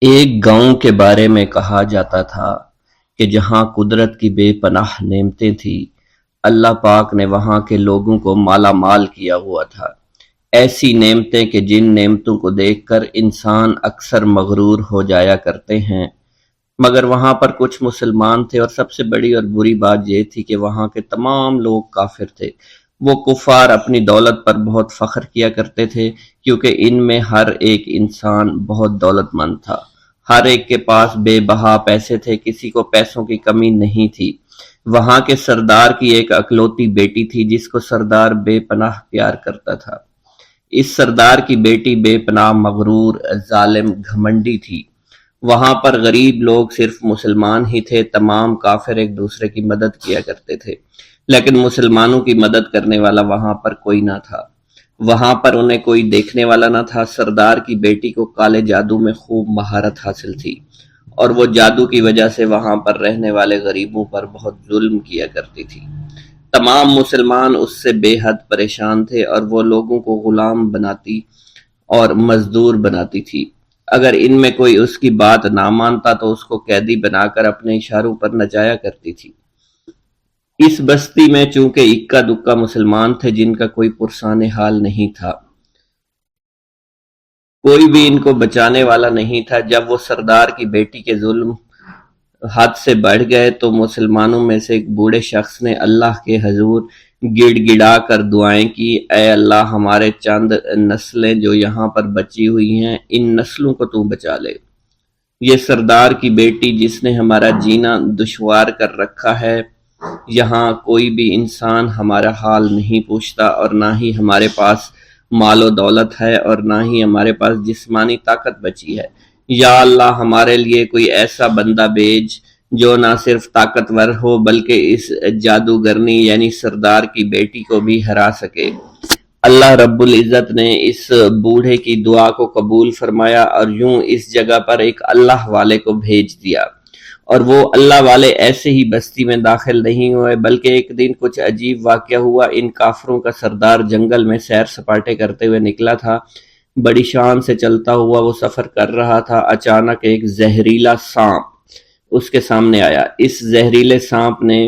ایک گاؤں کے بارے میں کہا جاتا تھا کہ جہاں قدرت کی بے پناہ نعمتیں تھیں، اللہ پاک نے وہاں کے لوگوں کو مالا مال کیا ہوا تھا۔ ایسی نعمتیں کہ جن نعمتوں کو دیکھ کر انسان اکثر مغرور ہو جایا کرتے ہیں، مگر وہاں پر کچھ مسلمان تھے، اور سب سے بڑی اور بری بات یہ تھی کہ وہاں کے تمام لوگ کافر تھے۔ وہ کفار اپنی دولت پر بہت فخر کیا کرتے تھے، کیونکہ ان میں ہر ایک انسان بہت دولت مند تھا۔ ہر ایک کے پاس بے بہا پیسے تھے، کسی کو پیسوں کی کمی نہیں تھی۔ وہاں کے سردار کی ایک اکلوتی بیٹی تھی جس کو سردار بے پناہ پیار کرتا تھا۔ اس سردار کی بیٹی بے پناہ مغرور، ظالم، گھمنڈی تھی۔ وہاں پر غریب لوگ صرف مسلمان ہی تھے، تمام کافر ایک دوسرے کی مدد کیا کرتے تھے، لیکن مسلمانوں کی مدد کرنے والا وہاں پر کوئی نہ تھا۔ وہاں پر انہیں کوئی دیکھنے والا نہ تھا۔ سردار کی بیٹی کو کالے جادو میں خوب مہارت حاصل تھی، اور وہ جادو کی وجہ سے وہاں پر رہنے والے غریبوں پر بہت ظلم کیا کرتی تھی۔ تمام مسلمان اس سے بے حد پریشان تھے، اور وہ لوگوں کو غلام بناتی اور مزدور بناتی تھی۔ اگر ان میں کوئی اس کی بات نہ مانتا تو اس کو قیدی بنا کر اپنے اشاروں پر نچایا کرتی تھی۔ اس بستی میں چونکہ اکا دکا مسلمان تھے جن کا کوئی پرسان حال نہیں تھا، کوئی بھی ان کو بچانے والا نہیں تھا۔ جب وہ سردار کی بیٹی کے ظلم حد سے بڑھ گئے تو مسلمانوں میں سے ایک بوڑھے شخص نے اللہ کے حضور گڑ گڑا کر دعائیں کی، اے اللہ، ہمارے چند نسلیں جو یہاں پر بچی ہوئی ہیں، ان نسلوں کو تو بچا لے۔ یہ سردار کی بیٹی جس نے ہمارا جینا دشوار کر رکھا ہے، یہاں کوئی بھی انسان ہمارا حال نہیں پوچھتا، اور نہ ہی ہمارے پاس مال و دولت ہے، اور نہ ہی ہمارے پاس جسمانی طاقت بچی ہے۔ یا اللہ، ہمارے لیے کوئی ایسا بندہ بھیج جو نہ صرف طاقتور ہو بلکہ اس جادوگرنی یعنی سردار کی بیٹی کو بھی ہرا سکے۔ اللہ رب العزت نے اس بوڑھے کی دعا کو قبول فرمایا، اور یوں اس جگہ پر ایک اللہ والے کو بھیج دیا۔ اور وہ اللہ والے ایسے ہی بستی میں داخل نہیں ہوئے، بلکہ ایک دن کچھ عجیب واقعہ ہوا۔ ان کافروں کا سردار جنگل میں سیر سپاٹے کرتے ہوئے نکلا تھا۔ بڑی شان سے چلتا ہوا وہ سفر کر رہا تھا۔ اچانک ایک زہریلا سانپ اس کے سامنے آیا۔ اس زہریلے سانپ نے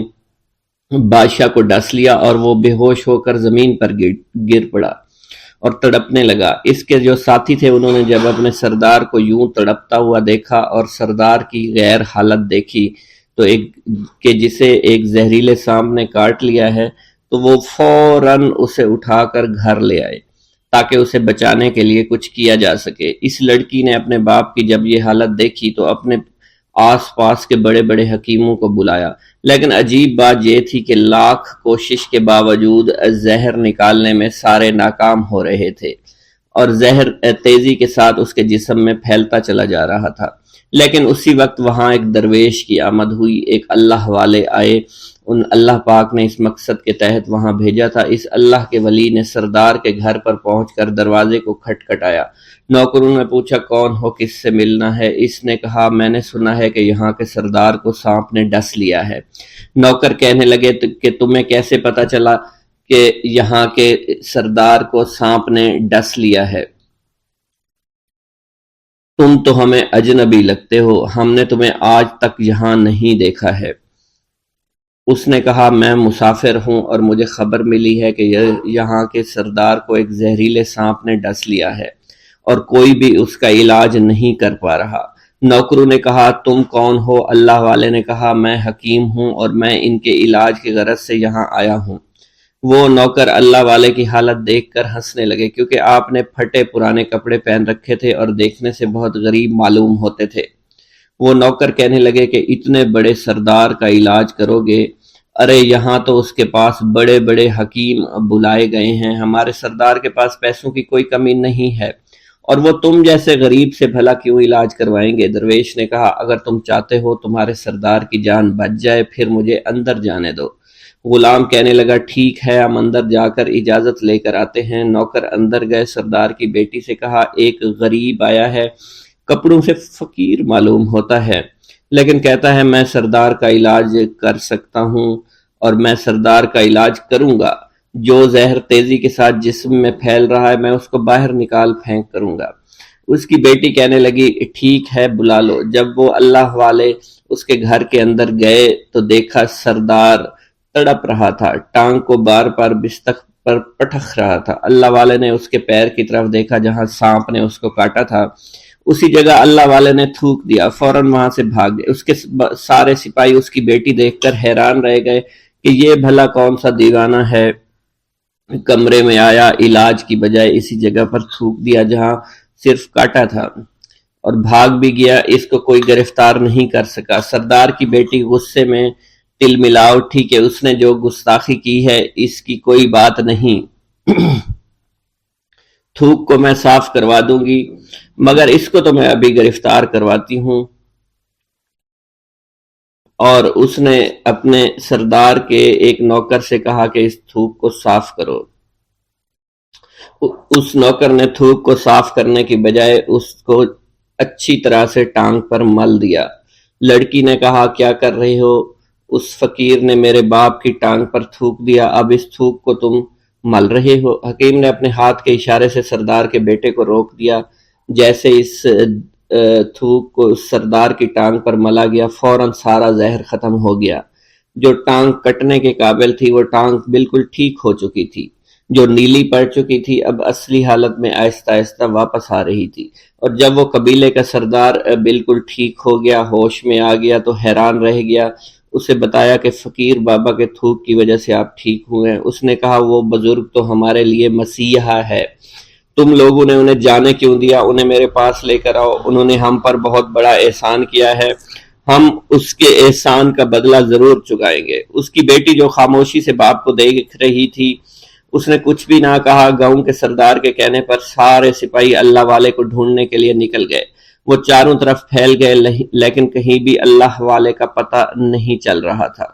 بادشاہ کو ڈس لیا، اور وہ بے ہوش ہو کر زمین پر گر پڑا اور تڑپنے لگا۔ اس کے جو ساتھی تھے انہوں نے جب اپنے سردار کو یوں تڑپتا ہوا دیکھا اور سردار کی غیر حالت دیکھی تو کہ جسے ایک زہریلے سانپ نے کاٹ لیا ہے، تو وہ فوراً اسے اٹھا کر گھر لے آئے تاکہ اسے بچانے کے لیے کچھ کیا جا سکے۔ اس لڑکی نے اپنے باپ کی جب یہ حالت دیکھی تو اپنے آس پاس کے بڑے بڑے حکیموں کو بلایا، لیکن عجیب بات یہ تھی کہ لاکھ کوشش کے باوجود زہر نکالنے میں سارے ناکام ہو رہے تھے، اور زہر تیزی کے ساتھ اس کے جسم میں پھیلتا چلا جا رہا تھا۔ لیکن اسی وقت وہاں ایک درویش کی آمد ہوئی، ایک اللہ والے آئے، ان اللہ پاک نے اس مقصد کے تحت وہاں بھیجا تھا۔ اس اللہ کے ولی نے سردار کے گھر پر پہنچ کر دروازے کو کھٹکھٹایا۔ نوکروں نے پوچھا کون ہو، کس سے ملنا ہے؟ اس نے کہا میں نے سنا ہے کہ یہاں کے سردار کو سانپ نے ڈس لیا ہے۔ نوکر کہنے لگے کہ تمہیں کیسے پتا چلا کہ یہاں کے سردار کو سانپ نے ڈس لیا ہے؟ تم تو ہمیں اجنبی لگتے ہو، ہم نے تمہیں آج تک یہاں نہیں دیکھا ہے۔ اس نے کہا میں مسافر ہوں، اور مجھے خبر ملی ہے کہ یہاں کے سردار کو ایک زہریلے سانپ نے ڈس لیا ہے، اور کوئی بھی اس کا علاج نہیں کر پا رہا۔ نوکروں نے کہا تم کون ہو؟ اللہ والے نے کہا میں حکیم ہوں، اور میں ان کے علاج کی غرض سے یہاں آیا ہوں۔ وہ نوکر اللہ والے کی حالت دیکھ کر ہنسنے لگے، کیونکہ آپ نے پھٹے پرانے کپڑے پہن رکھے تھے اور دیکھنے سے بہت غریب معلوم ہوتے تھے۔ وہ نوکر کہنے لگے کہ اتنے بڑے سردار کا علاج کرو گے؟ ارے یہاں تو اس کے پاس بڑے بڑے حکیم بلائے گئے ہیں، ہمارے سردار کے پاس پیسوں کی کوئی کمی نہیں ہے، اور وہ تم جیسے غریب سے بھلا کیوں علاج کروائیں گے؟ درویش نے کہا اگر تم چاہتے ہو تمہارے سردار کی جان بچ جائے پھر مجھے اندر جانے دو۔ غلام کہنے لگا ٹھیک ہے، ہم اندر جا کر اجازت لے کر آتے ہیں۔ نوکر اندر گئے، سردار کی بیٹی سے کہا ایک غریب آیا ہے، کپڑوں سے فقیر معلوم ہوتا ہے، لیکن کہتا ہے میں سردار کا علاج کر سکتا ہوں، اور میں سردار کا علاج کروں گا۔ جو زہر تیزی کے ساتھ جسم میں پھیل رہا ہے میں اس کو باہر نکال پھینک کروں گا۔ اس کی بیٹی کہنے لگی ٹھیک ہے بلا لو۔ جب وہ اللہ والے اس کے گھر کے اندر گئے تو دیکھا سردار تڑپ رہا تھا، ٹانگ کو بار بار بستر پر پٹخ رہا تھا۔ اللہ والے نے اس کے پیر کی طرف دیکھا جہاں سانپ نے اس کو کاٹا تھا، اسی جگہ اللہ والے نے تھوک دیا، فوراً وہاں سے بھاگ گئے۔ اس کے سارے سپاہی اس کی بیٹی دیکھ کر حیران رہ گئے کہ یہ بھلا کون سا دیوانہ ہے، کمرے میں آیا، علاج کی بجائے اسی جگہ پر تھوک دیا جہاں صرف کاٹا تھا، اور بھاگ بھی گیا۔ اس کو کوئی گرفتار نہیں کر سکا۔ سردار کی بیٹی غصے میں تل ملا اٹھی کہ اس نے جو گستاخی کی ہے اس کی کوئی بات نہیں، تھوک کو میں صاف کروا دوں گی، مگر اس کو تو میں ابھی گرفتار کرواتی ہوں۔ اور اس نے اپنے سردار کے ایک نوکر سے کہا کہ اس تھوک کو صاف کرو۔ اس نوکر نے تھوک کو صاف کرنے کی بجائے اس کو اچھی طرح سے ٹانگ پر مل دیا۔ لڑکی نے کہا کیا کر رہے ہو؟ اس فقیر نے میرے باپ کی ٹانگ پر تھوک دیا، اب اس تھوک کو تم مل رہے ہو؟ حکیم نے اپنے ہاتھ کے اشارے سے سردار کے بیٹے کو روک دیا۔ جیسے اس تھوک کو سردار کی ٹانگ پر ملا گیا، فوراً سارا زہر ختم ہو گیا۔ جو ٹانگ کٹنے کے قابل تھی وہ ٹانگ بالکل ٹھیک ہو چکی تھی، جو نیلی پڑ چکی تھی اب اصلی حالت میں آہستہ آہستہ واپس آ رہی تھی۔ اور جب وہ قبیلے کا سردار بالکل ٹھیک ہو گیا، ہوش میں آ گیا تو حیران رہ گیا۔ اسے بتایا کہ فقیر بابا کے تھوک کی وجہ سے آپ ٹھیک ہوئے ہیں۔ اس نے کہا وہ بزرگ تو ہمارے لیے مسیحا ہے، تم لوگوں نے انہیں جانے کیوں دیا؟ انہیں میرے پاس لے کر آؤ، انہوں نے ہم پر بہت بڑا احسان کیا ہے، ہم اس کے احسان کا بدلہ ضرور چکائیں گے۔ اس کی بیٹی جو خاموشی سے باپ کو دیکھ رہی تھی، اس نے کچھ بھی نہ کہا۔ گاؤں کے سردار کے کہنے پر سارے سپاہی اللہ والے کو ڈھونڈنے کے لیے نکل گئے۔ وہ چاروں طرف پھیل گئے لیکن کہیں بھی اللہ والے کا پتہ نہیں چل رہا تھا۔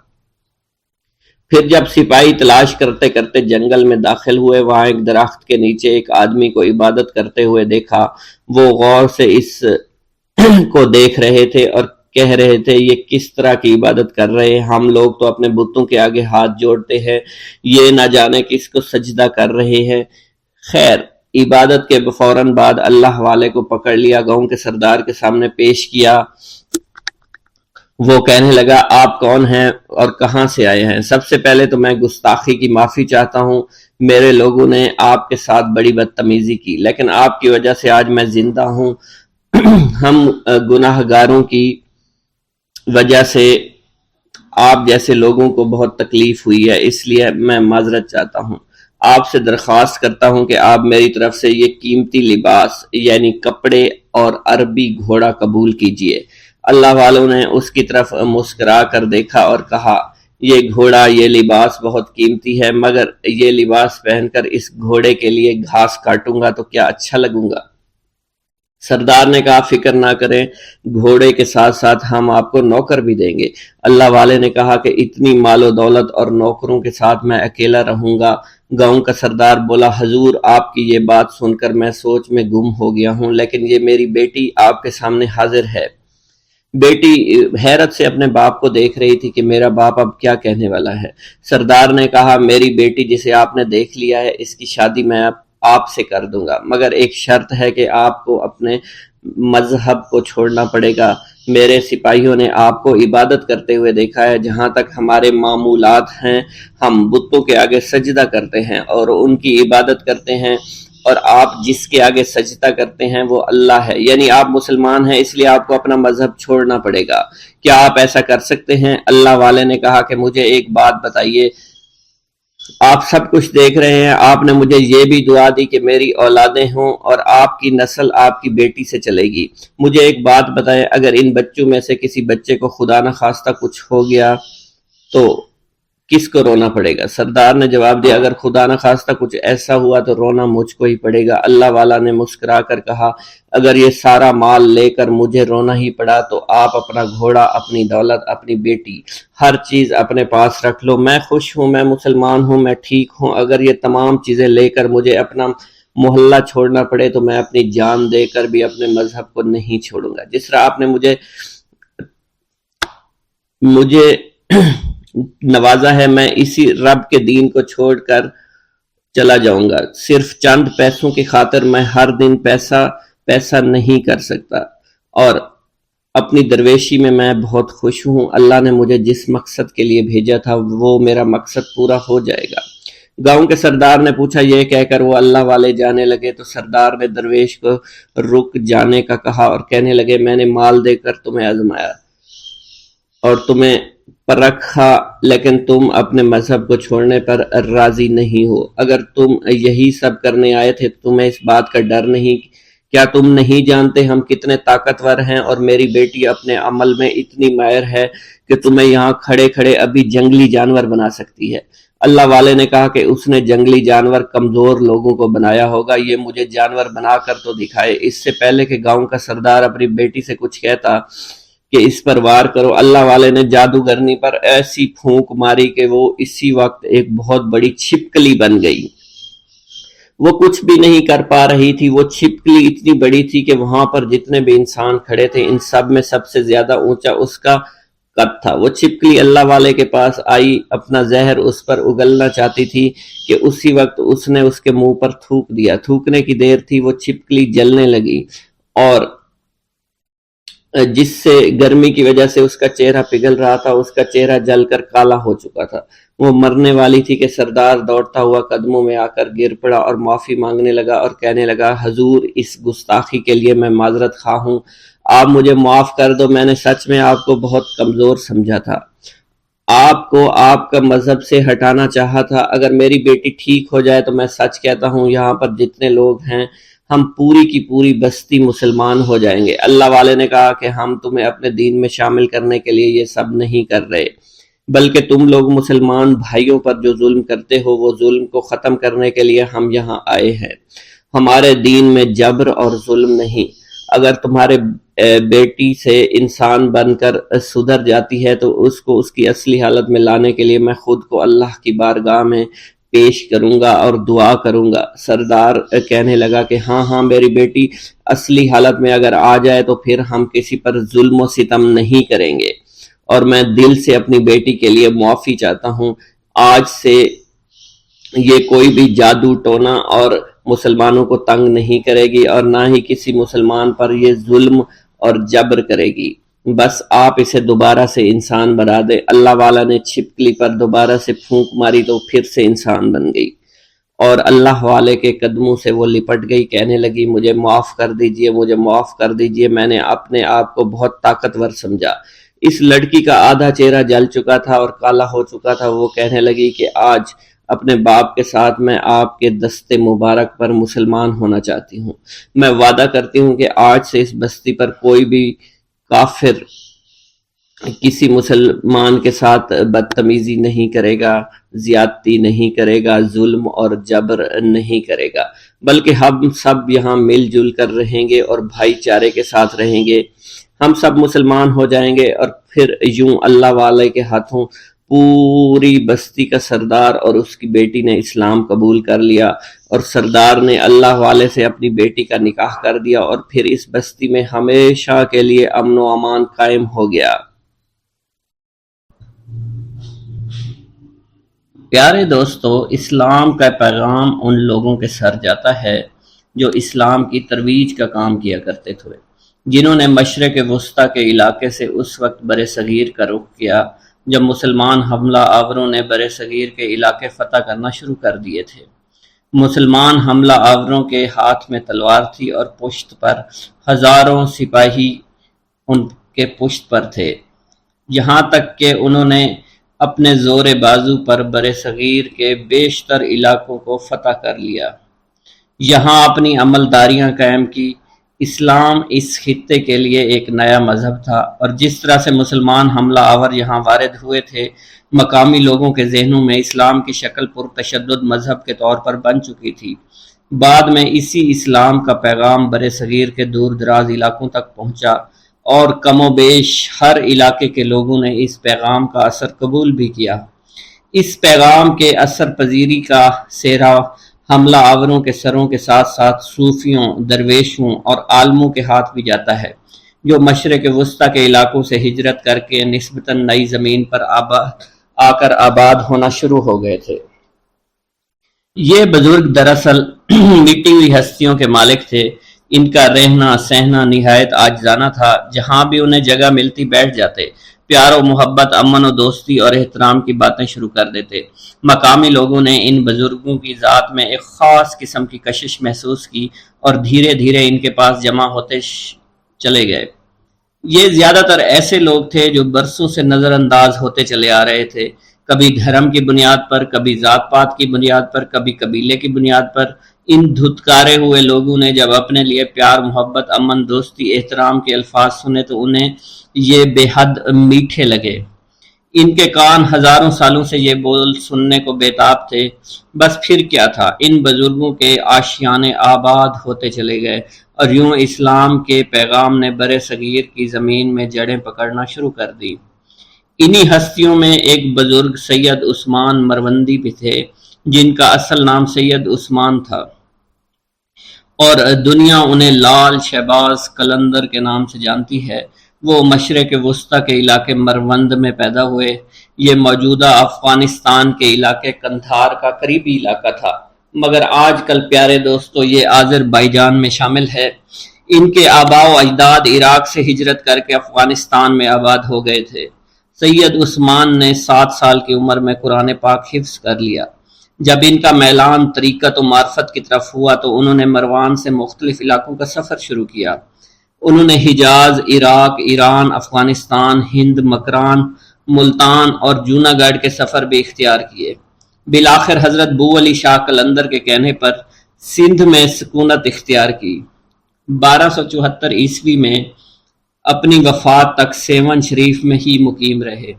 پھر جب سپاہی تلاش کرتے کرتے جنگل میں داخل ہوئے، وہاں ایک درخت کے نیچے ایک آدمی کو عبادت کرتے ہوئے دیکھا۔ وہ غور سے اس کو دیکھ رہے تھے اور کہہ رہے تھے یہ کس طرح کی عبادت کر رہے ہیں؟ ہم لوگ تو اپنے بتوں کے آگے ہاتھ جوڑتے ہیں، یہ نہ جانے کس کو سجدہ کر رہے ہیں۔ خیر، عبادت کے فوراً بعد اللہ والے کو پکڑ لیا، گاؤں کے سردار کے سامنے پیش کیا۔ وہ کہنے لگا آپ کون ہیں اور کہاں سے آئے ہیں؟ سب سے پہلے تو میں گستاخی کی معافی چاہتا ہوں، میرے لوگوں نے آپ کے ساتھ بڑی بدتمیزی کی، لیکن آپ کی وجہ سے آج میں زندہ ہوں۔ ہم گناہ گاروں کی وجہ سے آپ جیسے لوگوں کو بہت تکلیف ہوئی ہے، اس لیے میں معذرت چاہتا ہوں۔ آپ سے درخواست کرتا ہوں کہ آپ میری طرف سے یہ قیمتی لباس یعنی کپڑے اور عربی گھوڑا قبول کیجئے۔ اللہ والوں نے اس کی طرف مسکرا کر دیکھا اور کہا یہ گھوڑا، یہ لباس بہت قیمتی ہے، مگر یہ لباس پہن کر اس گھوڑے کے لیے گھاس کاٹوں گا تو کیا اچھا لگوں گا؟ سردار نے کہا فکر نہ کریں، گھوڑے کے ساتھ ساتھ ہم آپ کو نوکر بھی دیں گے۔ اللہ والے نے کہا کہ اتنی مال و دولت اور نوکروں کے ساتھ میں اکیلا رہوں گا؟ گاؤں کا سردار بولا حضور آپ کی یہ بات سن کر میں سوچ میں گم ہو گیا ہوں، لیکن یہ میری بیٹی آپ کے سامنے حاضر ہے۔ بیٹی حیرت سے اپنے باپ کو دیکھ رہی تھی کہ میرا باپ اب کیا کہنے والا ہے۔ سردار نے کہا میری بیٹی جسے آپ نے دیکھ لیا ہے اس کی شادی میں آپ سے کر دوں گا، مگر ایک شرط ہے کہ آپ کو اپنے مذہب کو چھوڑنا پڑے گا۔ میرے سپاہیوں نے آپ کو عبادت کرتے ہوئے دیکھا ہے، جہاں تک ہمارے معمولات ہیں ہم بتوں کے آگے سجدہ کرتے ہیں اور ان کی عبادت کرتے ہیں، اور آپ جس کے آگے سجدہ کرتے ہیں وہ اللہ ہے، یعنی آپ مسلمان ہیں، اس لیے آپ کو اپنا مذہب چھوڑنا پڑے گا۔ کیا آپ ایسا کر سکتے ہیں؟ اللہ والے نے کہا کہ مجھے ایک بات بتائیے، آپ سب کچھ دیکھ رہے ہیں، آپ نے مجھے یہ بھی دعا دی کہ میری اولادیں ہوں اور آپ کی نسل آپ کی بیٹی سے چلے گی۔ مجھے ایک بات بتائیں، اگر ان بچوں میں سے کسی بچے کو خدا نہ خواستہ کچھ ہو گیا تو کس کو رونا پڑے گا؟ سردار نے جواب دیا اگر خدا نہ خواستہ کچھ ایسا ہوا تو رونا مجھ کو ہی پڑے گا۔ اللہ والا نے مسکرا کر کہا اگر یہ سارا مال لے کر مجھے رونا ہی پڑا تو آپ اپنا گھوڑا، اپنی دولت، اپنی بیٹی، ہر چیز اپنے پاس رکھ لو۔ میں خوش ہوں، میں مسلمان ہوں، میں ٹھیک ہوں۔ اگر یہ تمام چیزیں لے کر مجھے اپنا محلہ چھوڑنا پڑے تو میں اپنی جان دے کر بھی اپنے مذہب کو نہیں چھوڑوں گا۔ جس طرح آپ نے مجھے نوازا ہے، میں اسی رب کے دین کو چھوڑ کر چلا جاؤں گا۔ صرف چند پیسوں کی خاطر میں ہر دن پیسہ پیسہ نہیں کر سکتا، اور اپنی درویشی میں بہت خوش ہوں۔ اللہ نے مجھے جس مقصد کے لیے بھیجا تھا وہ میرا مقصد پورا ہو جائے گا۔ گاؤں کے سردار نے پوچھا، یہ کہہ کر وہ اللہ والے جانے لگے تو سردار نے درویش کو رک جانے کا کہا اور کہنے لگے، میں نے مال دے کر تمہیں آزمایا اور تمہیں پرکھا، لیکن تم اپنے مذہب کو چھوڑنے پر راضی نہیں ہو۔ اگر تم یہی سب کرنے آئے تھے تو تمہیں اس بات کا ڈر نہیں؟ کیا تم نہیں جانتے ہم کتنے طاقتور ہیں، اور میری بیٹی اپنے عمل میں اتنی ماہر ہے کہ تمہیں یہاں کھڑے کھڑے ابھی جنگلی جانور بنا سکتی ہے۔ اللہ والے نے کہا کہ اس نے جنگلی جانور کمزور لوگوں کو بنایا ہوگا، یہ مجھے جانور بنا کر تو دکھائے۔ اس سے پہلے کہ گاؤں کا سردار اپنی بیٹی سے کچھ کہتا کہ اس پر وار کرو، اللہ والے نے جادوگرنی پر ایسی پھونک ماری کہ وہ اسی وقت ایک بہت بڑی چھپکلی بن گئی۔ وہ کچھ بھی نہیں کر پا رہی تھی، وہ چھپکلی اتنی بڑی تھی کہ وہاں پر جتنے بھی انسان کھڑے تھے ان سب میں سب سے زیادہ اونچا اس کا قد تھا۔ وہ چھپکلی اللہ والے کے پاس آئی، اپنا زہر اس پر اگلنا چاہتی تھی کہ اسی وقت اس نے اس کے منہ پر تھوک دیا۔ تھوکنے کی دیر تھی، وہ چھپکلی جلنے لگی اور جس سے گرمی کی وجہ سے اس کا چہرہ پگھل رہا تھا، اس کا چہرہ جل کر کالا ہو چکا تھا۔ وہ مرنے والی تھی کہ سردار دوڑتا ہوا قدموں میں آ کر گر پڑا اور معافی مانگنے لگا اور کہنے لگا، حضور اس گستاخی کے لیے میں معذرت خواہ ہوں، آپ مجھے معاف کر دو، میں نے سچ میں آپ کو بہت کمزور سمجھا تھا، آپ کو آپ کا مذہب سے ہٹانا چاہا تھا۔ اگر میری بیٹی ٹھیک ہو جائے تو میں سچ کہتا ہوں یہاں پر جتنے لوگ ہیں ہم پوری کی پوری بستی مسلمان ہو جائیں گے۔ اللہ والے نے کہا کہ ہم تمہیں اپنے دین میں شامل کرنے کے لیے یہ سب نہیں کر رہے، بلکہ تم لوگ مسلمان بھائیوں پر جو ظلم کرتے ہو وہ ظلم کو ختم کرنے کے لیے ہم یہاں آئے ہیں۔ ہمارے دین میں جبر اور ظلم نہیں۔ اگر تمہارے بیٹی سے انسان بن کر سدھر جاتی ہے تو اس کو اس کی اصلی حالت میں لانے کے لیے میں خود کو اللہ کی بارگاہ میں پیش کروں گا اور دعا کروں گا۔ سردار کہنے لگا کہ ہاں میری بیٹی اصلی حالت میں اگر آ جائے تو پھر ہم کسی پر ظلم و ستم نہیں کریں گے، اور میں دل سے اپنی بیٹی کے لیے معافی چاہتا ہوں۔ آج سے یہ کوئی بھی جادو ٹونا اور مسلمانوں کو تنگ نہیں کرے گی، اور نہ ہی کسی مسلمان پر یہ ظلم اور جبر کرے گی۔ بس آپ اسے دوبارہ سے انسان بنا دے۔ اللہ والا نے چھپکلی پر دوبارہ سے پھونک ماری تو پھر سے انسان بن گئی، اور اللہ والے کے قدموں سے وہ لپٹ گئی، کہنے لگی، مجھے معاف کر دیجئے، مجھے معاف کر دیجئے، میں نے اپنے آپ کو بہت طاقتور سمجھا۔ اس لڑکی کا آدھا چہرہ جل چکا تھا اور کالا ہو چکا تھا۔ وہ کہنے لگی کہ آج اپنے باپ کے ساتھ میں آپ کے دست مبارک پر مسلمان ہونا چاہتی ہوں۔ میں وعدہ کرتی ہوں کہ آج سے اس بستی پر کوئی بھی کافر کسی مسلمان کے ساتھ بدتمیزی نہیں کرے گا، زیادتی نہیں کرے گا، ظلم اور جبر نہیں کرے گا، بلکہ ہم سب یہاں مل جل کر رہیں گے اور بھائی چارے کے ساتھ رہیں گے۔ ہم سب مسلمان ہو جائیں گے، اور پھر یوں اللہ والے کے ہاتھوں پوری بستی کا سردار اور اس کی بیٹی نے اسلام قبول کر لیا، اور سردار نے اللہ والے سے اپنی بیٹی کا نکاح کر دیا، اور پھر اس بستی میں ہمیشہ کے لیے امن و امان قائم ہو گیا۔ پیارے دوستو، اسلام کا پیغام ان لوگوں کے سر جاتا ہے جو اسلام کی ترویج کا کام کیا کرتے تھے، جنہوں نے مشرق وسطیٰ کے علاقے سے اس وقت برصغیر کا رخ کیا جب مسلمان حملہ آوروں نے برصغیر کے علاقے فتح کرنا شروع کر دیے تھے۔ مسلمان حملہ آوروں کے ہاتھ میں تلوار تھی اور پشت پر ہزاروں سپاہی ان کے پشت پر تھے، یہاں تک کہ انہوں نے اپنے زور بازو پر برصغیر کے بیشتر علاقوں کو فتح کر لیا، یہاں اپنی عملداریاں قائم کی۔ اسلام اس خطے کے لیے ایک نیا مذہب تھا، اور جس طرح سے مسلمان حملہ آور یہاں وارد ہوئے تھے، مقامی لوگوں کے ذہنوں میں اسلام کی شکل پرتشدد مذہب کے طور پر بن چکی تھی۔ بعد میں اسی اسلام کا پیغام برصغیر کے دور دراز علاقوں تک پہنچا، اور کم و بیش ہر علاقے کے لوگوں نے اس پیغام کا اثر قبول بھی کیا۔ اس پیغام کے اثر پذیری کا سہرا حملہ آوروں کے سروں کے ساتھ ساتھ صوفیوں، درویشوں اور عالموں کے ہاتھ بھی جاتا ہے، جو مشرق وسطیٰ کے علاقوں سے ہجرت کر کے نسبتاً نئی زمین پر آ کر آباد ہونا شروع ہو گئے تھے۔ یہ بزرگ دراصل مٹی ہوئی ہستیوں کے مالک تھے، ان کا رہنا سہنا نہایت عاجزانہ تھا، جہاں بھی انہیں جگہ ملتی بیٹھ جاتے، پیار و محبت، امن و دوستی اور احترام کی باتیں شروع کر دیتے۔ مقامی لوگوں نے ان بزرگوں کی ذات میں ایک خاص قسم کی کشش محسوس کی اور دھیرے دھیرے ان کے پاس جمع ہوتے چلے گئے۔ یہ زیادہ تر ایسے لوگ تھے جو برسوں سے نظر انداز ہوتے چلے آ رہے تھے، کبھی دھرم کی بنیاد پر، کبھی ذات پات کی بنیاد پر، کبھی قبیلے کی بنیاد پر۔ ان دھتکارے ہوئے لوگوں نے جب اپنے لیے پیار، محبت، امن، دوستی، احترام کے الفاظ سنے تو انہیں یہ بے حد میٹھے لگے۔ ان کے کان ہزاروں سالوں سے یہ بول سننے کو بےتاب تھے۔ بس پھر کیا تھا، ان بزرگوں کے آشیانے آباد ہوتے چلے گئے اور یوں اسلام کے پیغام نے برِ صغیر کی زمین میں جڑیں پکڑنا شروع کر دی۔ انہی ہستیوں میں ایک بزرگ سید عثمان مروندی بھی تھے، جن کا اصل نام سید عثمان تھا اور دنیا انہیں لال شہباز قلندر کے نام سے جانتی ہے۔ وہ مشرق وسطی کے علاقے مروند میں پیدا ہوئے۔ یہ موجودہ افغانستان کے علاقے قندھار کا قریبی علاقہ تھا، مگر آج کل پیارے دوستو یہ آذربائیجان میں شامل ہے۔ ان کے آباء و اجداد عراق سے ہجرت کر کے افغانستان میں آباد ہو گئے تھے۔ سید عثمان نے 7 سال کی عمر میں قرآن پاک حفظ کر لیا۔ جب ان کا میلان طریقت و معرفت کی طرف ہوا تو انہوں نے مروان سے مختلف علاقوں کا سفر شروع کیا۔ انہوں نے حجاز، عراق، ایران، افغانستان، ہند، مکران، ملتان اور جوناگڑھ کے سفر بھی اختیار کیے۔ بالآخر حضرت بو علی شاہ قلندر کے کہنے پر سندھ میں سکونت اختیار کی۔ 1274 عیسوی میں اپنی وفات تک سیون شریف میں ہی مقیم رہے۔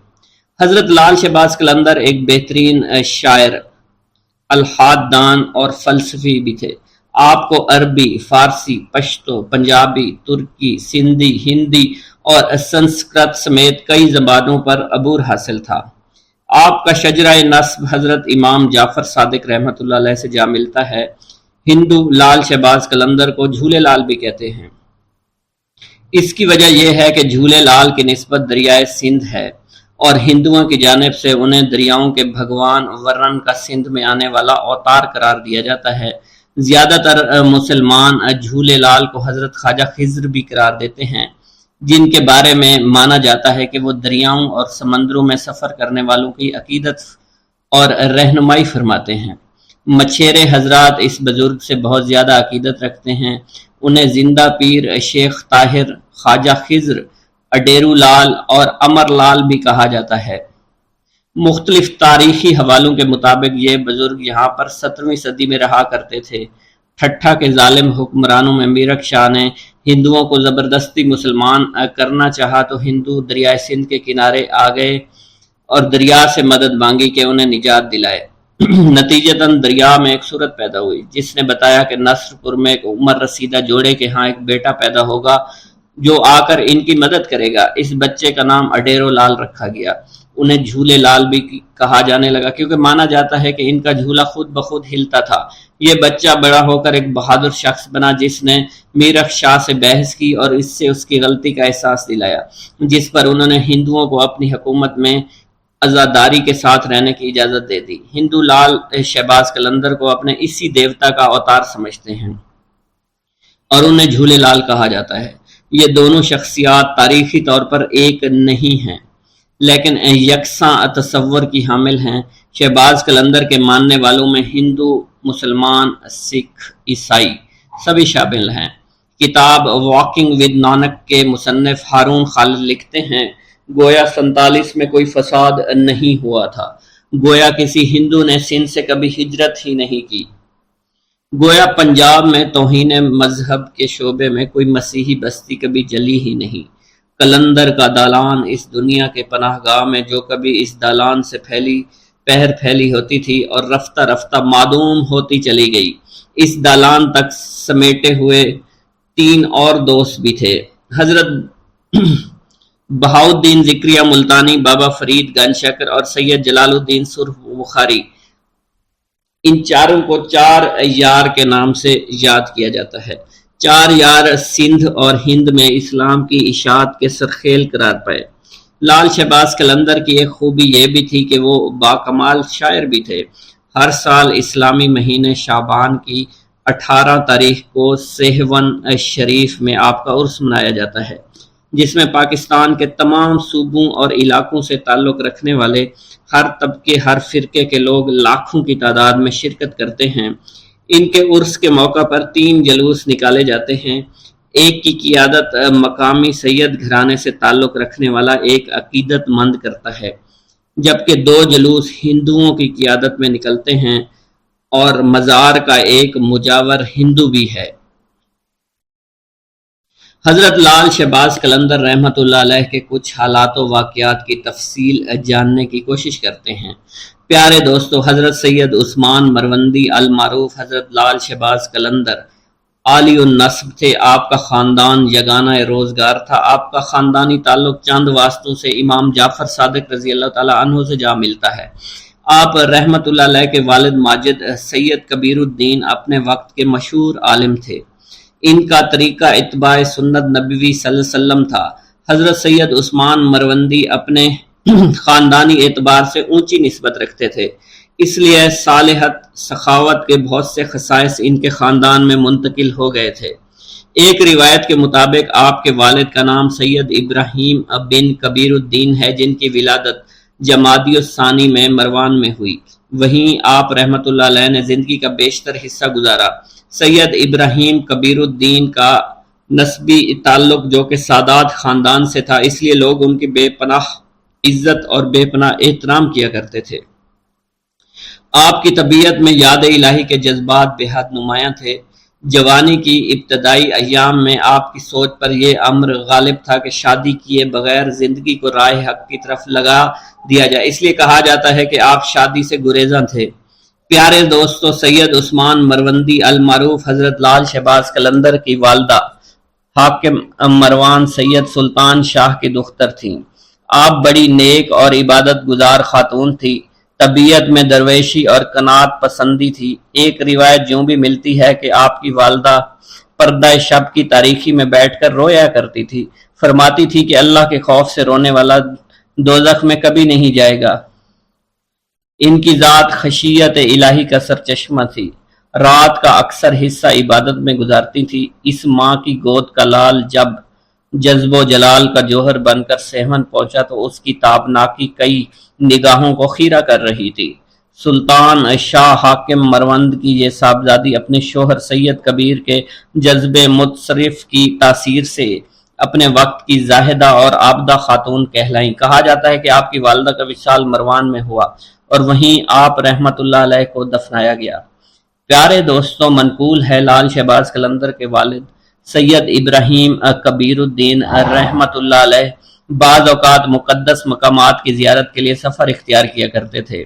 حضرت لال شہباز قلندر ایک بہترین شاعر، الحاد دان اور فلسفی بھی تھے۔ آپ کو عربی، فارسی، پشتو، پنجابی، ترکی، سندھی، ہندی اور سنسکرت سمیت کئی زبانوں پر عبور حاصل تھا۔ آپ کا شجرہ نسب حضرت امام جعفر صادق رحمۃ اللہ علیہ سے جا ملتا ہے۔ ہندو لال شہباز قلندر کو جھولے لال بھی کہتے ہیں۔ اس کی وجہ یہ ہے کہ جھولے لال کی نسبت دریائے سندھ ہے اور ہندوؤں کی جانب سے انہیں دریاؤں کے بھگوان ورن کا سندھ میں آنے والا اوتار قرار دیا جاتا ہے۔ زیادہ تر مسلمان جھولے لال کو حضرت خواجہ خضر بھی قرار دیتے ہیں، جن کے بارے میں مانا جاتا ہے کہ وہ دریاؤں اور سمندروں میں سفر کرنے والوں کی عقیدت اور رہنمائی فرماتے ہیں۔ مچھیرے حضرات اس بزرگ سے بہت زیادہ عقیدت رکھتے ہیں۔ انہیں زندہ پیر، شیخ طاہر، خواجہ خضر، اڈیرو لال اور امر لال بھی کہا جاتا ہے۔ مختلف تاریخی حوالوں کے مطابق یہ بزرگ یہاں پر 17ویں صدی میں رہا کرتے تھے۔ ٹھٹھا کے ظالم حکمرانوں میں میرک شاہ نے ہندوؤں کو زبردستی مسلمان کرنا چاہا تو ہندو دریائے سندھ کے کنارے آ گئے اور دریا سے مدد مانگی کہ انہیں نجات دلائے۔ نتیجتاً دریا میں ایک صورت پیدا ہوئی جس نے بتایا کہ نصر پور میں ایک عمر رسیدہ جوڑے کے ہاں ایک بیٹا پیدا ہوگا جو آ کر ان کی مدد کرے گا۔ اس بچے کا نام اڈیرو لال رکھا گیا۔ انہیں جھولے لال بھی کہا جانے لگا کیونکہ مانا جاتا ہے کہ ان کا جھولا خود بخود ہلتا تھا۔ یہ بچہ بڑا ہو کر ایک بہادر شخص بنا جس نے میرک شاہ سے بحث کی اور اس سے اس کی غلطی کا احساس دلایا، جس پر انہوں نے ہندوؤں کو اپنی حکومت میں عزاداری کے ساتھ رہنے کی اجازت دے دی۔ ہندو لال شہباز قلندر کو اپنے اسی دیوتا کا اوتار سمجھتے ہیں اور انہیں جھولے لال کہا جاتا ہے۔ یہ دونوں شخصیات تاریخی طور پر ایک نہیں ہیں لیکن یکساں تصور کی حامل ہیں۔ شہباز قلندر کے ماننے والوں میں ہندو، مسلمان، سکھ، عیسائی سبھی شامل ہیں۔ کتاب واکنگ ود نانک کے مصنف ہارون خالد لکھتے ہیں، گویا 47 میں کوئی فساد نہیں ہوا تھا، گویا کسی ہندو نے سندھ سے کبھی ہجرت ہی نہیں کی، گویا پنجاب میں توہین مذہب کے شعبے میں کوئی مسیحی بستی کبھی جلی ہی نہیں۔ قلندر کا دالان اس دنیا کے پناہ گاہ میں جو کبھی اس دالان سے پھیلی ہوتی تھی اور رفتہ رفتہ معدوم ہوتی چلی گئی۔ اس دالان تک سمیٹے ہوئے 3 اور دوست بھی تھے، حضرت بہاؤالدین ذکریہ ملتانی، بابا فرید گنج شکر اور سید جلال الدین سرخ بخاری۔ ان چاروں کو 4 یار کے نام سے یاد کیا جاتا ہے۔ 4 یار سندھ اور ہند میں اسلام کی اشاعت کے سرخیل قرار پائے۔ لال شہباز قلندر کی ایک خوبی یہ بھی تھی کہ وہ باکمال شاعر بھی تھے۔ ہر سال اسلامی مہینے شعبان کی 18 تاریخ کو سہون شریف میں آپ کا عرس منایا جاتا ہے، جس میں پاکستان کے تمام صوبوں اور علاقوں سے تعلق رکھنے والے ہر طبقے، ہر فرقے کے لوگ لاکھوں کی تعداد میں شرکت کرتے ہیں۔ ان کے عرس کے موقع پر 3 جلوس نکالے جاتے ہیں۔ ایک کی قیادت مقامی سید گھرانے سے تعلق رکھنے والا ایک عقیدت مند کرتا ہے، جبکہ 2 جلوس ہندوؤں کی قیادت میں نکلتے ہیں اور مزار کا ایک مجاور ہندو بھی ہے۔ حضرت لال شہباز قلندر رحمۃ اللہ علیہ کے کچھ حالات و واقعات کی تفصیل جاننے کی کوشش کرتے ہیں۔ پیارے دوستو، حضرت سید عثمان مروندی المعروف حضرت لال شہباز قلندر عالی النسب تھے۔ آپ کا خاندان یگانہ روزگار تھا۔ آپ کا خاندانی تعلق چند واسطوں سے امام جعفر صادق رضی اللہ تعالیٰ عنہ سے جا ملتا ہے۔ آپ رحمت اللہ علیہ کے والد ماجد سید کبیر الدین اپنے وقت کے مشہور عالم تھے۔ ان کا طریقہ اتباع سنت نبوی صلی اللہ علیہ وسلم تھا۔ حضرت سید عثمان مروندی اپنے خاندانی اعتبار سے اونچی نسبت رکھتے تھے، اس لیے صالحت، سخاوت کے بہت سے خصائص ان کے خاندان میں منتقل ہو گئے تھے۔ ایک روایت کے مطابق آپ کے والد کا نام سید ابراہیم بن کبیر الدین ہے، جن کی ولادت جمادی الثانی میں مروان میں ہوئی۔ وہیں آپ رحمت اللہ علیہ نے زندگی کا بیشتر حصہ گزارا۔ سید ابراہیم کبیر الدین کا نسبی تعلق جو کہ سادات خاندان سے تھا، اس لیے لوگ ان کی بے پناہ عزت اور بے پناہ احترام کیا کرتے تھے۔ آپ کی طبیعت میں یاد الہی کے جذبات بے حد نمایاں تھے۔ جوانی کی ابتدائی ایام میں آپ کی سوچ پر یہ امر غالب تھا کہ شادی کیے بغیر زندگی کو راہ حق کی طرف لگا دیا جائے، اس لیے کہا جاتا ہے کہ آپ شادی سے گریزاں تھے۔ پیارے دوستو، سید عثمان مروندی المعروف حضرت لال شہباز قلندر کی والدہ حاکم مروان سید سلطان شاہ کی دختر تھیں۔ آپ بڑی نیک اور عبادت گزار خاتون تھی۔ طبیعت میں درویشی اور قناعت پسندی تھی۔ ایک روایت یوں بھی ملتی ہے کہ آپ کی والدہ پردہ شب کی تاریکی میں بیٹھ کر رویا کرتی تھی، فرماتی تھی کہ اللہ کے خوف سے رونے والا دوزخ میں کبھی نہیں جائے گا۔ ان کی ذات خشیت الہی کا سرچشمہ تھی۔ رات کا اکثر حصہ عبادت میں گزارتی تھی۔ اس ماں کی گود کا لال جب جذب و جلال کا جوہر بن کر سہون پہنچا تو اس کی تابناکی کئی نگاہوں کو خیرہ کر رہی تھی۔ سلطان شاہ حاکم مروند کی یہ صاحبزادی اپنے شوہر سید کبیر کے جذب متصرف کی تاثیر سے اپنے وقت کی زاہدہ اور عابدہ خاتون کہلائیں۔ کہا جاتا ہے کہ آپ کی والدہ کا وصال مروان میں ہوا اور وہیں آپ رحمت اللہ علیہ کو دفنایا گیا۔ پیارے دوستوں، منقول ہے لال شہباز قلندر کے والد سید ابراہیم کبیر الدین رحمت اللہ علیہ بعض اوقات مقدس مقامات کی زیارت کے لیے سفر اختیار کیا کرتے تھے۔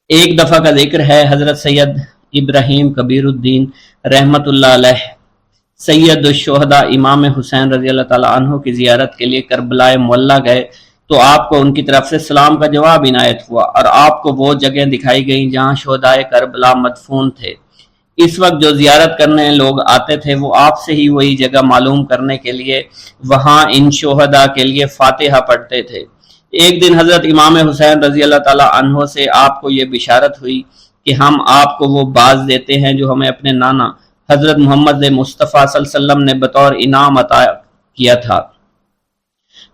ایک دفعہ کا ذکر ہے، حضرت سید ابراہیم کبیر الدین رحمت اللہ علیہ سید الشہداء امام حسین رضی اللہ تعالیٰ عنہ کی زیارت کے لیے کربلا معلیٰ گئے تو آپ کو ان کی طرف سے سلام کا جواب عنایت ہوا اور آپ کو وہ جگہ دکھائی گئیں جہاں شہدائے کربلا مدفون تھے۔ اس وقت جو زیارت کرنے لوگ آتے تھے وہ آپ سے ہی وہی جگہ معلوم کرنے کے لیے وہاں ان شہداء کے لیے فاتحہ پڑھتے تھے۔ ایک دن حضرت امام حسین رضی اللہ تعالیٰ عنہ سے آپ کو یہ بشارت ہوئی کہ ہم آپ کو وہ باز دیتے ہیں جو ہمیں اپنے نانا حضرت محمد مصطفیٰ صلی اللہ علیہ وسلم نے بطور انعام عطا کیا تھا۔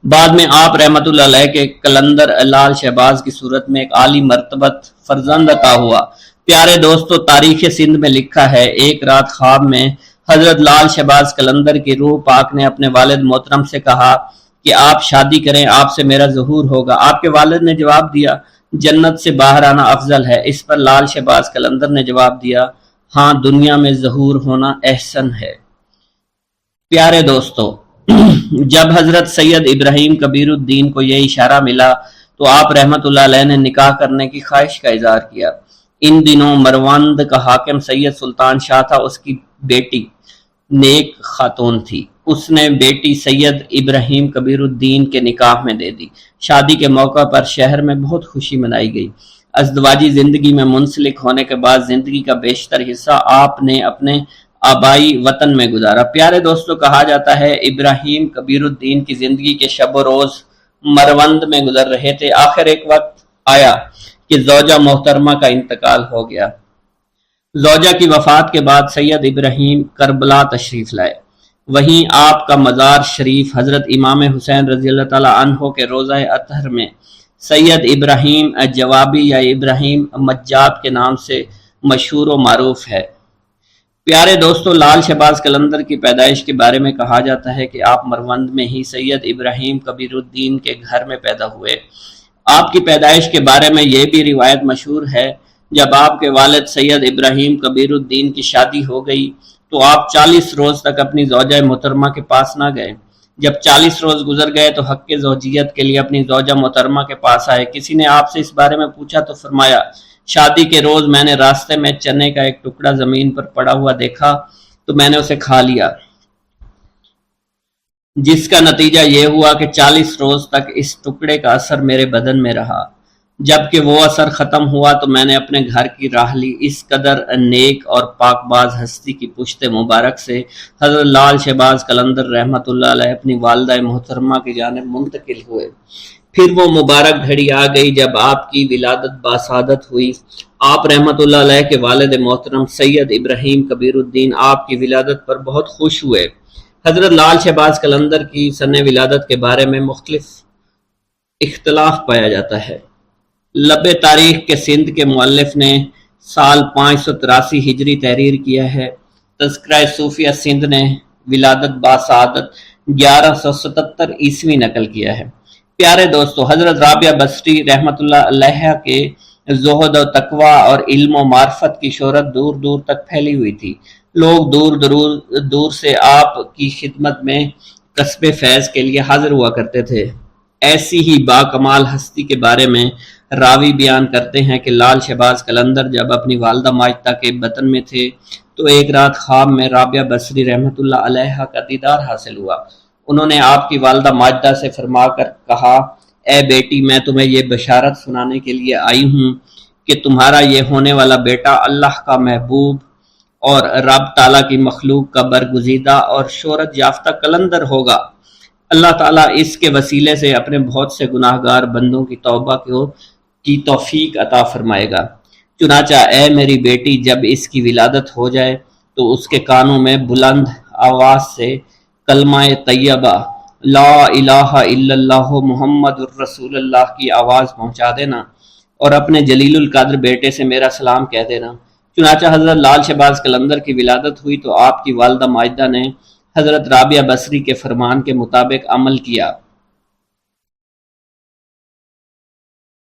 بعد میں آپ رحمت اللہ علیہ کے قلندر لال شہباز کی صورت میں ایک عالی مرتبت فرزند عطا ہوا۔ پیارے دوستو، تاریخ سندھ میں لکھا ہے، ایک رات خواب میں حضرت لال شہباز قلندر کی روح پاک نے اپنے والد محترم سے کہا کہ آپ شادی کریں، آپ سے میرا ظہور ہوگا۔ آپ کے والد نے جواب دیا، جنت سے باہر آنا افضل ہے۔ اس پر لال شہباز قلندر نے جواب دیا، ہاں، دنیا میں ظہور ہونا احسن ہے۔ پیارے دوستو، جب حضرت سید ابراہیم کبیر الدین کو یہ اشارہ ملا تو آپ رحمت اللہ علیہ نے نکاح کرنے کی خواہش کا اظہار کیا۔ ان دنوں مروند کا حاکم سید سلطان شاہ تھا، اس کی بیٹی نیک خاتون تھی۔ اس نے بیٹی سید ابراہیم کبیر الدین کے نکاح میں دے دی۔ شادی کے موقع پر شہر میں بہت خوشی منائی گئی۔ ازدواجی زندگی میں منسلک ہونے کے بعد زندگی کا بیشتر حصہ آپ نے اپنے آبائی وطن میں گزارا۔ پیارے دوستو، کہا جاتا ہے ابراہیم کبیر الدین کی زندگی کے شب و روز مروند میں گزر رہے تھے۔ آخر ایک وقت آیا کہ زوجہ محترمہ کا انتقال ہو گیا۔ زوجہ کی وفات کے بعد سید ابراہیم کربلا تشریف لائے۔ وہیں آپ کا مزار شریف حضرت امام حسین رضی اللہ تعالیٰ عنہ کے روضہ اطہر میں سید ابراہیم جوابی یا ابراہیم مجاب کے نام سے مشہور و معروف ہے۔ پیارے دوستو، لال شہباز قلندر کی پیدائش کے بارے میں کہا جاتا ہے کہ آپ مروند میں ہی سید ابراہیم کبیر الدین کے گھر میں پیدا ہوئے۔ آپ کی پیدائش کے بارے میں یہ بھی روایت مشہور ہے، جب آپ کے والد سید ابراہیم کبیر الدین کی شادی ہو گئی تو آپ 40 روز تک اپنی زوجہ محترمہ کے پاس نہ گئے۔ جب 40 روز گزر گئے تو حق زوجیت کے لیے اپنی زوجہ محترمہ کے پاس آئے۔ کسی نے آپ سے اس بارے میں پوچھا تو فرمایا، شادی کے روز میں نے راستے میں چنے کا ایک ٹکڑا زمین پر پڑا ہوا دیکھا تو میں نے اسے کھا لیا، جس کا نتیجہ یہ ہوا کہ 40 روز تک اس ٹکڑے کا اثر میرے بدن میں رہا۔ جب کہ وہ اثر ختم ہوا تو میں نے اپنے گھر کی راہ لی۔ اس قدر نیک اور پاک باز ہستی کی پشت مبارک سے حضرت لال شہباز قلندر رحمۃ اللہ علیہ اپنی والدہ محترمہ کی جانب منتقل ہوئے۔ پھر وہ مبارک گھڑی آ گئی جب آپ کی ولادت باسعادت ہوئی۔ آپ رحمۃ اللہ علیہ کے والد محترم سید ابراہیم کبیر الدین آپ کی ولادت پر بہت خوش ہوئے۔ حضرت لال شہباز قلندر کی سن ولادت کے بارے میں مختلف اختلاف پایا جاتا ہے۔ لب تاریخ کے سندھ کے مؤلف نے سال 583 ہجری تحریر کیا ہے۔ تذکرہ صوفیہ سندھ نے ولادت باسعادت 1177 عیسوی نقل کیا ہے۔ پیارے دوستو، حضرت رابعہ بصری رحمۃ اللہ علیہ کے زہد و تقوی اور علم و معرفت کی شہرت دور دور تک پھیلی ہوئی تھی۔ لوگ دور سے آپ کی خدمت میں کسب فیض کے لیے حاضر ہوا کرتے تھے۔ ایسی ہی با کمال ہستی کے بارے میں راوی بیان کرتے ہیں کہ لال شہباز قلندر جب اپنی والدہ ماجدہ کے بطن میں تھے تو ایک رات خواب میں رابعہ بصری رحمۃ اللہ علیہ کا دیدار حاصل ہوا۔ انہوں نے آپ کی والدہ ماجدہ سے فرما کر کہا، اے بیٹی، میں تمہیں یہ بشارت سنانے کے لیے آئی ہوں کہ تمہارا یہ ہونے والا بیٹا اللہ کا محبوب اور رب تعالیٰ کی مخلوق کا برگزیدہ اور شہرت یافتہ قلندر ہوگا۔ اللہ تعالیٰ اس کے وسیلے سے اپنے بہت سے گناہ گار بندوں کی توبہ کی توفیق عطا فرمائے گا۔ چنانچہ اے میری بیٹی، جب اس کی ولادت ہو جائے تو اس کے کانوں میں بلند آواز سے کلمہ طیبہ لا الہ الا اللہ محمد الرسول اللہ کی آواز پہنچا دینا اور اپنے جلیل القدر بیٹے سے میرا سلام کہہ دینا۔ چنانچہ حضرت لال شہباز قلندر کی ولادت ہوئی تو آپ کی والدہ ماجدہ نے حضرت رابعہ بصری کے فرمان کے مطابق عمل کیا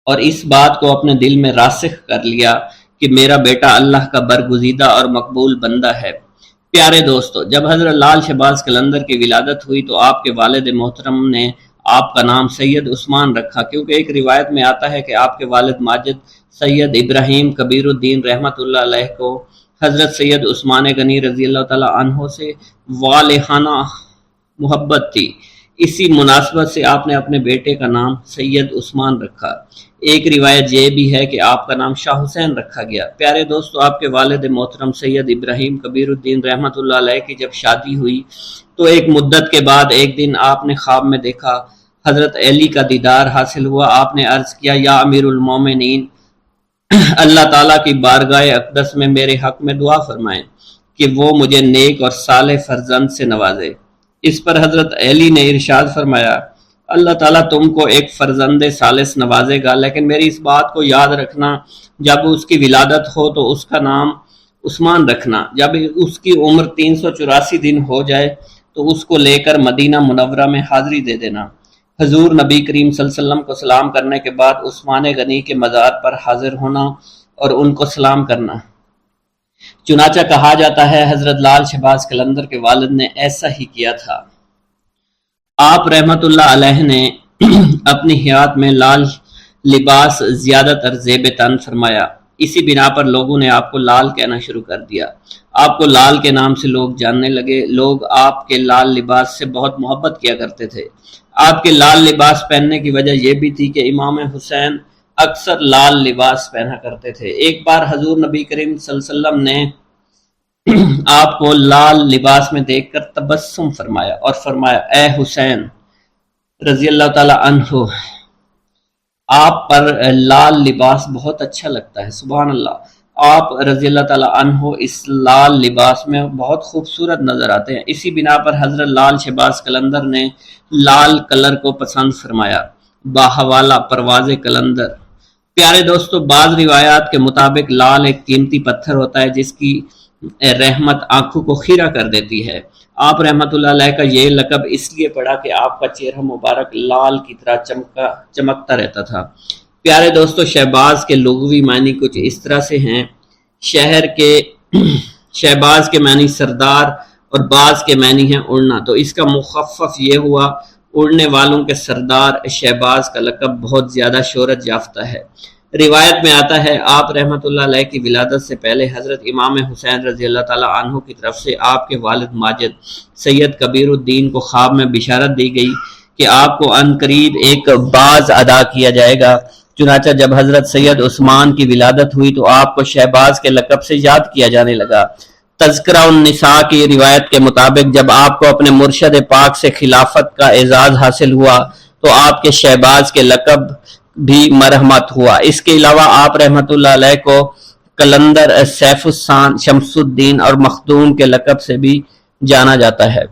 اور اس بات کو اپنے دل میں راسخ کر لیا کہ میرا بیٹا اللہ کا برگزیدہ اور مقبول بندہ ہے۔ پیارے دوستو، جب حضرت لال شہباز قلندر کی ولادت ہوئی تو آپ کے والد محترم نے آپ کا نام سید عثمان رکھا، کیونکہ ایک روایت میں آتا ہے کہ آپ کے والد ماجد سید ابراہیم کبیر الدین رحمۃ اللہ علیہ کو حضرت سید عثمان غنی رضی اللہ تعالیٰ عنہ سے والہانہ محبت تھی۔ اسی مناسبت سے آپ نے اپنے بیٹے کا نام سید عثمان رکھا۔ ایک روایت یہ بھی ہے کہ آپ کا نام شاہ حسین رکھا گیا۔ پیارے دوستو، آپ کے والد محترم سید ابراہیم کبیر الدین رحمۃ اللہ علیہ کی جب شادی ہوئی تو ایک مدت کے بعد ایک دن آپ نے خواب میں دیکھا حضرت علی کا دیدار حاصل ہوا۔ آپ نے عرض کیا، یا امیر المومنین، اللہ تعالیٰ کی بارگاہ اقدس میں میرے حق میں دعا فرمائیں کہ وہ مجھے نیک اور صالح فرزند سے نوازے۔ اس پر حضرت علی نے ارشاد فرمایا، اللہ تعالیٰ تم کو ایک فرزند صالح نوازے گا، لیکن میری اس بات کو یاد رکھنا، جب اس کی ولادت ہو تو اس کا نام عثمان رکھنا۔ جب اس کی عمر 384 دن ہو جائے تو اس کو لے کر مدینہ منورہ میں حاضری دے دینا۔ حضور نبی کریم صلی اللہ علیہ وسلم کو سلام کرنے کے بعد عثمان غنی کے مزار پر حاضر ہونا اور ان کو سلام کرنا۔ چنانچہ کہا جاتا ہے حضرت لال شہباز قلندر کے والد نے ایسا ہی کیا تھا۔ آپ رحمت اللہ علیہ نے اپنی حیات میں لال لباس زیادہ تر زیب تن فرمایا۔ اسی بنا پر لوگوں نے آپ کو لال کہنا شروع کر دیا۔ آپ کو لال کے نام سے لوگ جاننے لگے۔ لوگ آپ کے لال لباس سے بہت محبت کیا کرتے تھے۔ آپ کے لال لباس پہننے کی وجہ یہ بھی تھی کہ امام حسین اکثر لال لباس پہنا کرتے تھے۔ ایک بار حضور نبی کریم صلی اللہ علیہ وسلم نے آپ کو لال لباس میں دیکھ کر تبسم فرمایا اور فرمایا، اے حسین رضی اللہ تعالی عنہ، آپ پر لال لباس بہت اچھا لگتا ہے۔ سبحان اللہ۔ آپ رضی اللہ تعالیٰ عنہ اس لال لباس میں بہت خوبصورت نظر آتے ہیں۔ اسی بنا پر حضرت لال شہباز قلندر نے لال کلر کو پسند فرمایا۔ باحوالہ پرواز قلندر۔ پیارے دوستو، بعض روایات کے مطابق لال ایک قیمتی پتھر ہوتا ہے جس کی رحمت آنکھوں کو خیرہ کر دیتی ہے۔ آپ رحمت اللہ علیہ کا یہ لقب اس لیے پڑا کہ آپ کا چہرہ مبارک لال کی طرح چمکتا رہتا تھا۔ پیارے دوستو، شہباز کے لغوی معنی کچھ اس طرح سے ہیں۔ شہباز کے معنی سردار اور باز کے معنی ہیں اڑنا، تو اس کا مخفف یہ ہوا اڑنے والوں کے سردار شہباز کا لقب بہت زیادہ شہرت یافتہ ہے۔ روایت میں آتا ہے آپ رحمت اللہ علیہ کی ولادت سے پہلے حضرت امام حسین رضی اللہ تعالیٰ عنہ کی طرف سے آپ کے والد ماجد سید کبیر الدین کو خواب میں بشارت دی گئی کہ آپ کو عنقریب ایک باز ادا کیا جائے گا۔ چنانچہ جب حضرت سید عثمان کی ولادت ہوئی تو آپ کو شہباز کے لقب سے یاد کیا جانے لگا۔ تذکرہ النساء کی روایت کے مطابق جب آپ کو اپنے مرشد پاک سے خلافت کا اعزاز حاصل ہوا تو آپ کے شہباز کے لقب بھی مرحمت ہوا۔ اس کے علاوہ آپ رحمت اللہ علیہ کو قلندر، سیف السان، شمس الدین اور مخدوم کے لقب سے بھی جانا جاتا ہے۔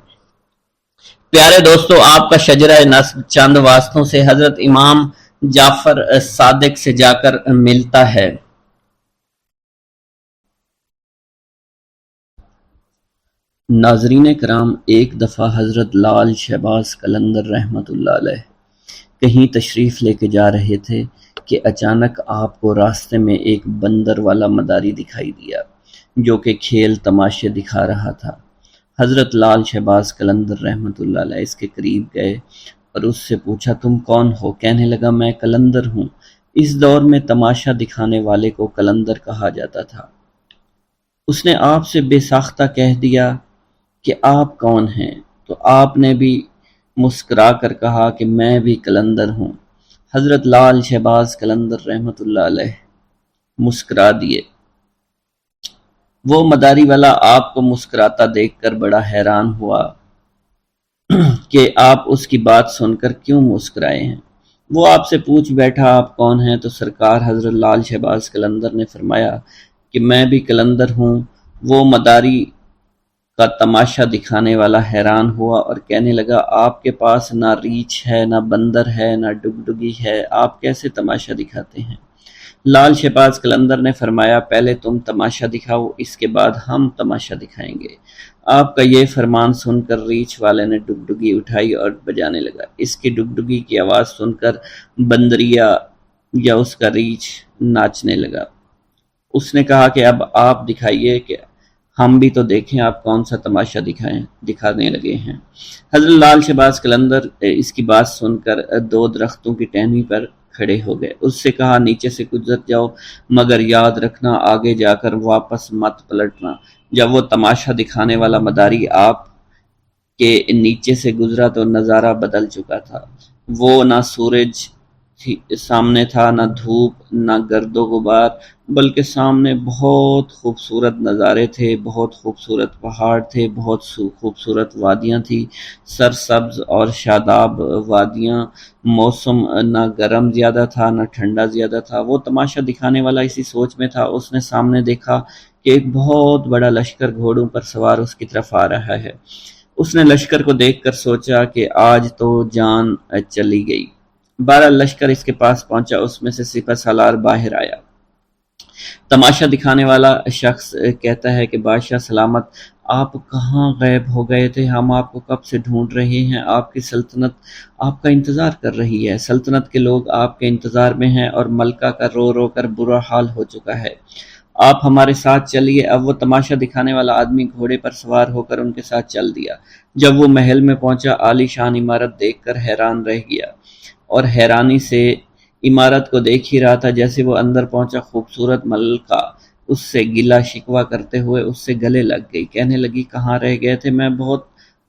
پیارے دوستو، آپ کا شجرہ نسب چند واسطوں سے حضرت امام جعفر صادق سے جا کر ملتا ہے۔ ناظرین کرام، ایک دفعہ حضرت لال شہباز قلندر رحمت اللہ علیہ کہیں تشریف لے کے جا رہے تھے کہ اچانک آپ کو راستے میں ایک بندر والا مداری دکھائی دیا جو کہ کھیل تماشے دکھا رہا تھا۔ حضرت لال شہباز قلندر رحمت اللہ علیہ اس کے قریب گئے اور اس سے پوچھا تم کون ہو؟ کہنے لگا میں قلندر ہوں۔ اس دور میں تماشا دکھانے والے کو قلندر کہا جاتا تھا۔ اس نے آپ سے بے ساختہ کہہ دیا کہ آپ کون ہیں؟ تو آپ نے بھی مسکرا کر کہا کہ میں بھی قلندر ہوں۔ حضرت لال شہباز قلندر رحمت اللہ علیہ مسکرا دیے۔ وہ مداری والا آپ کو مسکراتا دیکھ کر بڑا حیران ہوا کہ آپ اس کی بات سن کر کیوں مسکرائے ہیں۔ وہ آپ سے پوچھ بیٹھا آپ کون ہیں؟ تو سرکار حضرت لال شہباز قلندر نے فرمایا کہ میں بھی قلندر ہوں۔ وہ مداری کا تماشا دکھانے والا حیران ہوا اور کہنے لگا آپ کے پاس نہ ریچھ ہے، نہ بندر ہے، نہ ڈگڈگی ہے، آپ کیسے تماشا دکھاتے ہیں؟ لال شہباز قلندر نے فرمایا پہلے تم تماشا دکھاؤ، اس کے بعد ہم تماشا دکھائیں گے۔ آپ کا یہ فرمان سن کر ریچھ والے نے ڈگڈگی اٹھائی اور بجانے لگا۔ اس کی ڈگڈگی کی آواز سن کر بندریا یا اس کا ریچھ ناچنے لگا۔ اس نے کہا کہ اب آپ دکھائیے کہ ہم بھی تو دیکھیں آپ کون سا تماشا دکھانے لگے ہیں۔ حضرت لال شہباز قلندر اس کی بات سن کر دو درختوں کی ٹہنی پر کھڑے ہو گئے۔ اس سے کہا نیچے سے گزر جاؤ مگر یاد رکھنا آگے جا کر واپس مت پلٹنا۔ جب وہ تماشا دکھانے والا مداری آپ کے نیچے سے گزرا تو نظارہ بدل چکا تھا۔ وہ نہ سورج سامنے تھا، نہ دھوپ، نہ گرد و غبار، بلکہ سامنے بہت خوبصورت نظارے تھے، بہت خوبصورت پہاڑ تھے، بہت خوبصورت وادیاں تھی، سرسبز اور شاداب وادیاں۔ موسم نہ گرم زیادہ تھا نہ ٹھنڈا زیادہ تھا۔ وہ تماشا دکھانے والا اسی سوچ میں تھا۔ اس نے سامنے دیکھا کہ ایک بہت بڑا لشکر گھوڑوں پر سوار اس کی طرف آ رہا ہے۔ اس نے لشکر کو دیکھ کر سوچا کہ آج تو جان چلی گئی۔ بارہ لشکر اس کے پاس پہنچا، اس میں سے سپہ سالار باہر آیا۔ تماشا دکھانے والا شخص کہتا ہے کہ بادشاہ سلامت، آپ کہاں غائب ہو گئے تھے؟ ہم آپ کو کب سے ڈھونڈ رہے ہیں۔ آپ کی سلطنت آپ کا انتظار کر رہی ہے، سلطنت کے لوگ آپ کے انتظار میں ہیں اور ملکہ کا رو رو کر برا حال ہو چکا ہے۔ آپ ہمارے ساتھ چلیے۔ اب وہ تماشا دکھانے والا آدمی گھوڑے پر سوار ہو کر ان کے ساتھ چل دیا۔ جب وہ محل میں پہنچا عالی شان عمارت دیکھ کر حیران رہ گیا اور حیرانی سے عمارت کو دیکھ ہی رہا تھا۔ جیسے وہ اندر پہنچا خوبصورت ملکہ اس سے گلا شکوہ کرتے ہوئے اس سے گلے لگ گئی، کہنے لگی کہاں رہ گئے تھے؟ میں بہت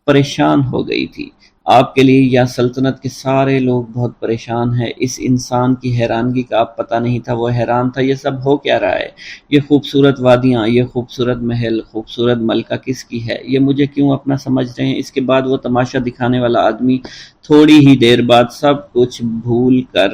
پریشان ہو گئی تھی آپ کے لیے، یا سلطنت کے سارے لوگ بہت پریشان ہیں۔ اس انسان کی حیرانگی کا اب پتہ نہیں تھا، وہ حیران تھا یہ سب ہو کیا رہا ہے؟ یہ خوبصورت وادیاں، یہ خوبصورت محل، خوبصورت ملکہ کس کی ہے؟ یہ مجھے کیوں اپنا سمجھ رہے ہیں؟ اس کے بعد وہ تماشا دکھانے والا آدمی تھوڑی ہی دیر بعد سب کچھ بھول کر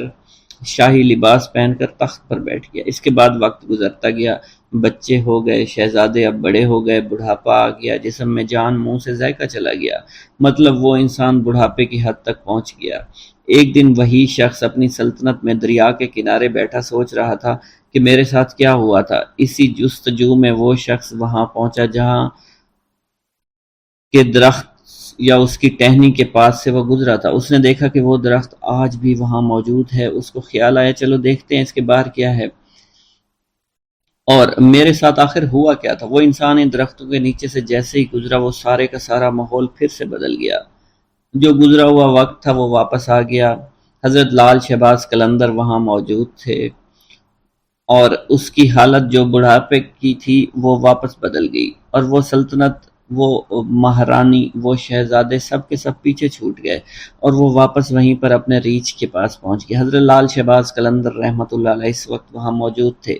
شاہی لباس پہن کر تخت پر بیٹھ گیا۔ اس کے بعد وقت گزرتا گیا، بچے ہو گئے، شہزادے اب بڑے ہو گئے، بڑھاپا آ گیا، جسم میں جان، منہ سے ذائقہ چلا گیا، مطلب وہ انسان بڑھاپے کی حد تک پہنچ گیا۔ ایک دن وہی شخص اپنی سلطنت میں دریا کے کنارے بیٹھا سوچ رہا تھا کہ میرے ساتھ کیا ہوا تھا۔ اسی جستجو میں وہ شخص وہاں پہنچا جہاں کہ درخت یا اس کی ٹہنی کے پاس سے وہ گزرا تھا۔ اس نے دیکھا کہ وہ درخت آج بھی وہاں موجود ہے۔ اس کو خیال آیا چلو دیکھتے ہیں اس کے باہر کیا ہے اور میرے ساتھ آخر ہوا کیا تھا۔ وہ انسان ان درختوں کے نیچے سے جیسے ہی گزرا وہ سارے کا سارا ماحول پھر سے بدل گیا۔ جو گزرا ہوا وقت تھا وہ واپس آ گیا۔ حضرت لال شہباز قلندر وہاں موجود تھے اور اس کی حالت جو بڑھاپے کی تھی وہ واپس بدل گئی، اور وہ سلطنت، وہ مہارانی، وہ شہزادے سب کے سب پیچھے چھوٹ گئے اور وہ واپس وہیں پر اپنے ریچھ کے پاس پہنچ گئے۔ حضرت لال شہباز قلندر رحمۃ اللہ علیہ اس وقت وہاں موجود تھے۔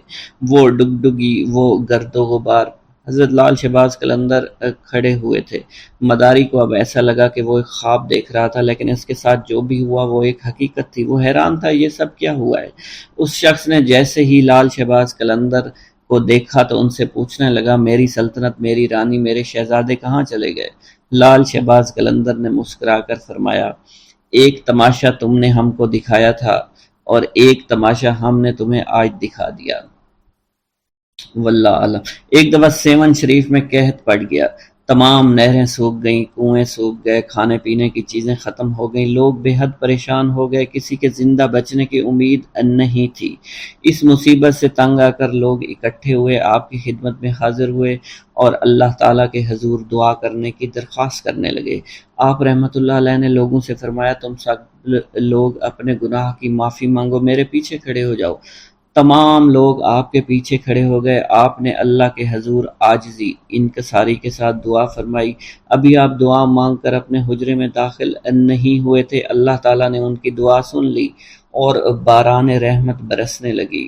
وہ ڈگڈگی، وہ گرد و غبار۔ حضرت لال شہباز قلندر کھڑے ہوئے تھے۔ مداری کو اب ایسا لگا کہ وہ ایک خواب دیکھ رہا تھا، لیکن اس کے ساتھ جو بھی ہوا وہ ایک حقیقت تھی۔ وہ حیران تھا یہ سب کیا ہوا ہے۔ اس شخص نے جیسے ہی لال شہباز قلندر کو دیکھا تو ان سے پوچھنے لگا میری سلطنت، میری رانی، میرے شہزادے کہاں چلے گئے؟ لال شہباز قلندر نے مسکرا کر فرمایا ایک تماشا تم نے ہم کو دکھایا تھا اور ایک تماشا ہم نے تمہیں آج دکھا دیا۔ واللہ عالم۔ ایک دفعہ سیون شریف میں قحط پڑ گیا، تمام نہریں سوکھ گئیں، کنویں سوکھ گئے، کھانے پینے کی چیزیں ختم ہو گئیں، لوگ بے حد پریشان ہو گئے، کسی کے زندہ بچنے کی امید نہیں تھی۔ اس مصیبت سے تنگ آ کر لوگ اکٹھے ہوئے، آپ کی خدمت میں حاضر ہوئے اور اللہ تعالیٰ کے حضور دعا کرنے کی درخواست کرنے لگے۔ آپ رحمۃ اللہ علیہ نے لوگوں سے فرمایا تم سب لوگ اپنے گناہ کی معافی مانگو، میرے پیچھے کھڑے ہو جاؤ۔ تمام لوگ آپ کے پیچھے کھڑے ہو گئے۔ آپ نے اللہ کے حضور عاجزی، انکساری کے ساتھ دعا فرمائی۔ ابھی آپ دعا مانگ کر اپنے حجرے میں داخل نہیں ہوئے تھے، اللہ تعالیٰ نے ان کی دعا سن لی اور باران رحمت برسنے لگی۔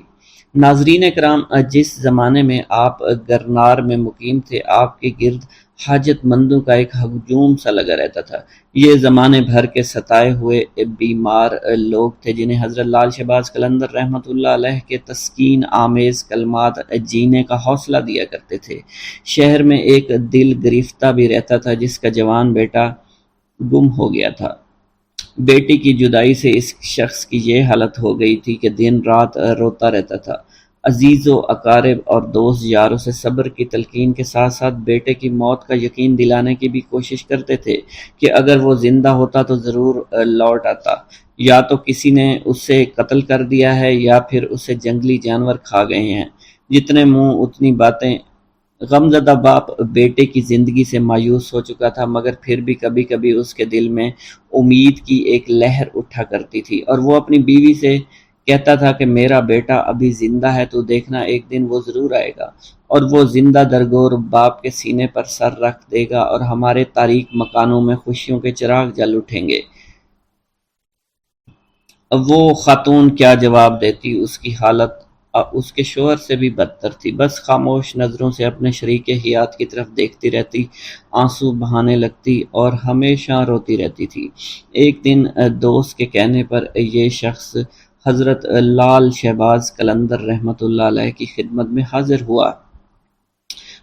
ناظرین کرام، جس زمانے میں آپ گرنار میں مقیم تھے، آپ کے گرد حاجت مندوں کا ایک ہجوم سا لگا رہتا تھا۔ یہ زمانے بھر کے ستائے ہوئے بیمار لوگ تھے جنہیں حضرت لال شہباز قلندر رحمۃ اللہ علیہ کے تسکین آمیز کلمات جینے کا حوصلہ دیا کرتے تھے۔ شہر میں ایک دل گرفتہ بھی رہتا تھا جس کا جوان بیٹا گم ہو گیا تھا۔ بیٹی کی جدائی سے اس شخص کی یہ حالت ہو گئی تھی کہ دن رات روتا رہتا تھا۔ عزیز و اقارب اور دوست یاروں سے صبر کی تلقین کے ساتھ ساتھ بیٹے کی موت کا یقین دلانے کی بھی کوشش کرتے تھے کہ اگر وہ زندہ ہوتا تو ضرور لوٹ آتا، یا تو کسی نے اسے قتل کر دیا ہے یا پھر اسے جنگلی جانور کھا گئے ہیں۔ جتنے منہ اتنی باتیں۔ غمزدہ باپ بیٹے کی زندگی سے مایوس ہو چکا تھا، مگر پھر بھی کبھی کبھی اس کے دل میں امید کی ایک لہر اٹھا کرتی تھی، اور وہ اپنی بیوی سے کہتا تھا کہ میرا بیٹا ابھی زندہ ہے، تو دیکھنا ایک دن وہ ضرور آئے گا اور وہ زندہ درگور باپ کے سینے پر سر رکھ دے گا اور ہمارے تاریک مکانوں میں خوشیوں کے چراغ جل اٹھیں گے۔ اب وہ خاتون کیا جواب دیتی؟ اس کی حالت اس کے شوہر سے بھی بدتر تھی۔ بس خاموش نظروں سے اپنے شریک حیات کی طرف دیکھتی رہتی، آنسو بہانے لگتی اور ہمیشہ روتی رہتی تھی۔ ایک دن دوست کے کہنے پر یہ شخص حضرت لال شہباز قلندر رحمۃ اللہ علیہ کی خدمت میں حاضر ہوا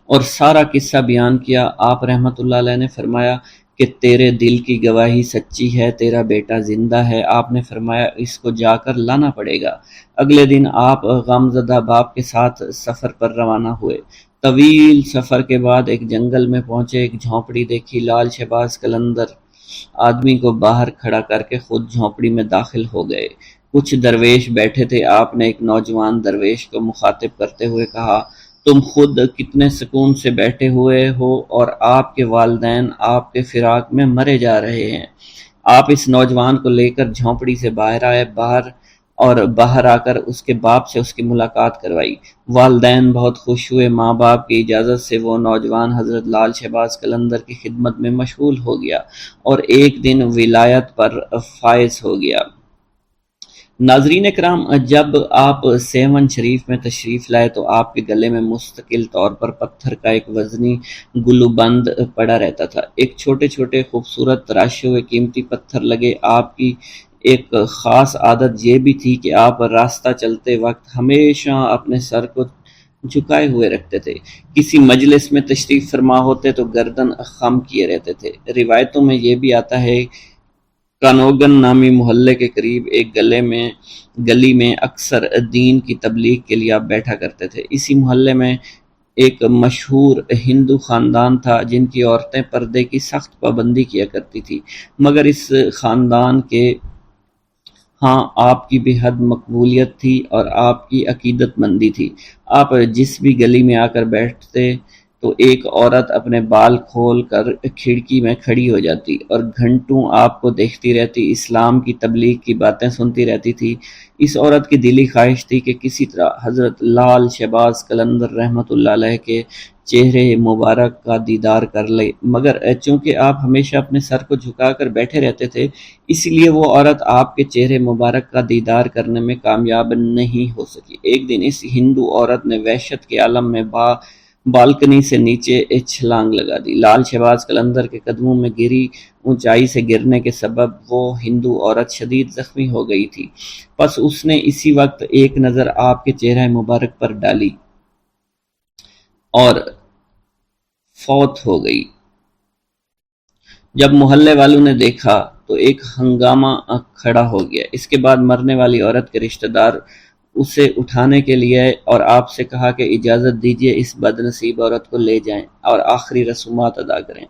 اور سارا قصہ بیان کیا۔ آپ رحمۃ اللہ علیہ نے فرمایا کہ تیرے دل کی گواہی سچی ہے، تیرا بیٹا زندہ ہے۔ آپ نے فرمایا اس کو جا کر لانا پڑے گا۔ اگلے دن آپ غمزدہ باپ کے ساتھ سفر پر روانہ ہوئے۔ طویل سفر کے بعد ایک جنگل میں پہنچے، ایک جھونپڑی دیکھی۔ لال شہباز قلندر آدمی کو باہر کھڑا کر کے خود جھونپڑی میں داخل ہو گئے۔ کچھ درویش بیٹھے تھے۔ آپ نے ایک نوجوان درویش کو مخاطب کرتے ہوئے کہا تم خود کتنے سکون سے بیٹھے ہوئے ہو اور آپ کے والدین آپ کے فراق میں مرے جا رہے ہیں۔ آپ اس نوجوان کو لے کر جھونپڑی سے باہر آئے، باہر آ کر اس کے باپ سے اس کی ملاقات کروائی۔ والدین بہت خوش ہوئے۔ ماں باپ کی اجازت سے وہ نوجوان حضرت لال شہباز قلندر کی خدمت میں مشغول ہو گیا اور ایک دن ولایت پر فائز ہو گیا۔ ناظرین کرام، جب آپ سیون شریف میں تشریف لائے تو آپ کے گلے میں مستقل طور پر پتھر کا ایک وزنی گلوبند پڑا رہتا تھا۔ ایک چھوٹے چھوٹے خوبصورت تراشے ہوئے قیمتی پتھر لگے۔ آپ کی ایک خاص عادت یہ بھی تھی کہ آپ راستہ چلتے وقت ہمیشہ اپنے سر کو جھکائے ہوئے رکھتے تھے۔ کسی مجلس میں تشریف فرما ہوتے تو گردن خم کیے رہتے تھے۔ روایتوں میں یہ بھی آتا ہے کانوگن نامی محلے کے قریب ایک گلی میں اکثر دین کی تبلیغ کے لیے آپ بیٹھا کرتے تھے۔ اسی محلے میں ایک مشہور ہندو خاندان تھا جن کی عورتیں پردے کی سخت پابندی کیا کرتی تھی، مگر اس خاندان کے ہاں آپ کی بے حد مقبولیت تھی اور آپ کی عقیدت مندی تھی۔ آپ جس بھی گلی میں آ کر بیٹھتے تو ایک عورت اپنے بال کھول کر کھڑکی میں کھڑی ہو جاتی اور گھنٹوں آپ کو دیکھتی رہتی، اسلام کی تبلیغ کی باتیں سنتی رہتی تھی۔ اس عورت کی دلی خواہش تھی کہ کسی طرح حضرت لال شہباز قلندر رحمۃ اللہ علیہ کے چہرے مبارک کا دیدار کر لے، مگر چونکہ آپ ہمیشہ اپنے سر کو جھکا کر بیٹھے رہتے تھے، اس لیے وہ عورت آپ کے چہرے مبارک کا دیدار کرنے میں کامیاب نہیں ہو سکی۔ ایک دن اس ہندو عورت نے وحشت کے عالم میں بالکنی سے نیچے چھلانگ لگا دی۔ لال شہباز قلندر کے قدموں میں گری اونچائی سے گرنے کے سبب وہ ہندو عورت شدید زخمی ہو گئی تھی، پس اس نے اسی وقت ایک نظر آپ کے چہرہ مبارک پر ڈالی اور فوت ہو گئی۔ جب محلے والوں نے دیکھا تو ایک ہنگامہ کھڑا ہو گیا۔ اس کے بعد مرنے والی عورت کے رشتہ دار اسے اٹھانے کے لیے آئے اور آپ سے کہا کہ اجازت دیجیے اس بد نصیب عورت کو لے جائیں اور آخری رسومات ادا کریں۔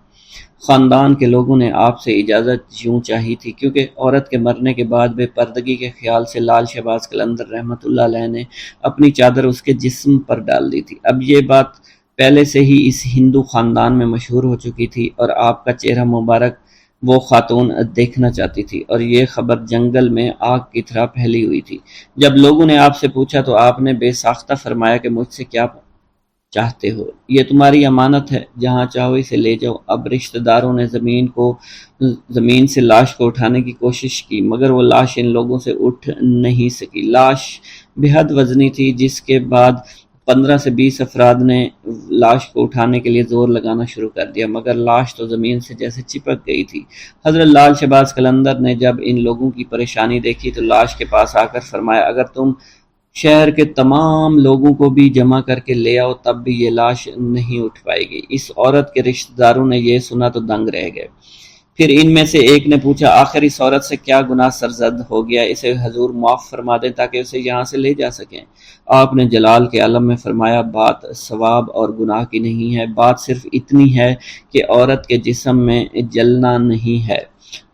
خاندان کے لوگوں نے آپ سے اجازت یوں چاہی تھی کیونکہ عورت کے مرنے کے بعد بے پردگی کے خیال سے لال شہباز قلندر رحمۃ اللہ علیہ نے اپنی چادر اس کے جسم پر ڈال دی تھی۔ اب یہ بات پہلے سے ہی اس ہندو خاندان میں مشہور ہو چکی تھی اور آپ کا چہرہ مبارک وہ خاتون دیکھنا چاہتی تھی، اور یہ خبر جنگل میں آگ کی طرح پھیلی ہوئی تھی۔ جب لوگوں نے آپ سے پوچھا تو آپ نے بے ساختہ فرمایا کہ مجھ سے کیا چاہتے ہو، یہ تمہاری امانت ہے، جہاں چاہو اسے لے جاؤ۔ اب رشتہ داروں نے زمین سے لاش کو اٹھانے کی کوشش کی، مگر وہ لاش ان لوگوں سے اٹھ نہیں سکی۔ لاش بے حد وزنی تھی، جس کے بعد 15 سے 20 افراد نے لاش کو اٹھانے کے لیے زور لگانا شروع کر دیا، مگر لاش تو زمین سے جیسے چپک گئی تھی۔ حضرت لال شہباز قلندر نے جب ان لوگوں کی پریشانی دیکھی تو لاش کے پاس آ کر فرمایا، اگر تم شہر کے تمام لوگوں کو بھی جمع کر کے لے آؤ تب بھی یہ لاش نہیں اٹھ پائے گی۔ اس عورت کے رشتہ داروں نے یہ سنا تو دنگ رہ گئے۔ پھر ان میں سے ایک نے پوچھا، آخر اس عورت سے کیا گناہ سرزد ہو گیا، اسے حضور معاف فرما دیں تاکہ اسے یہاں سے لے جا سکیں۔ آپ نے جلال کے عالم میں فرمایا، بات ثواب اور گناہ کی نہیں ہے، بات صرف اتنی ہے کہ عورت کے جسم میں جلنا نہیں ہے،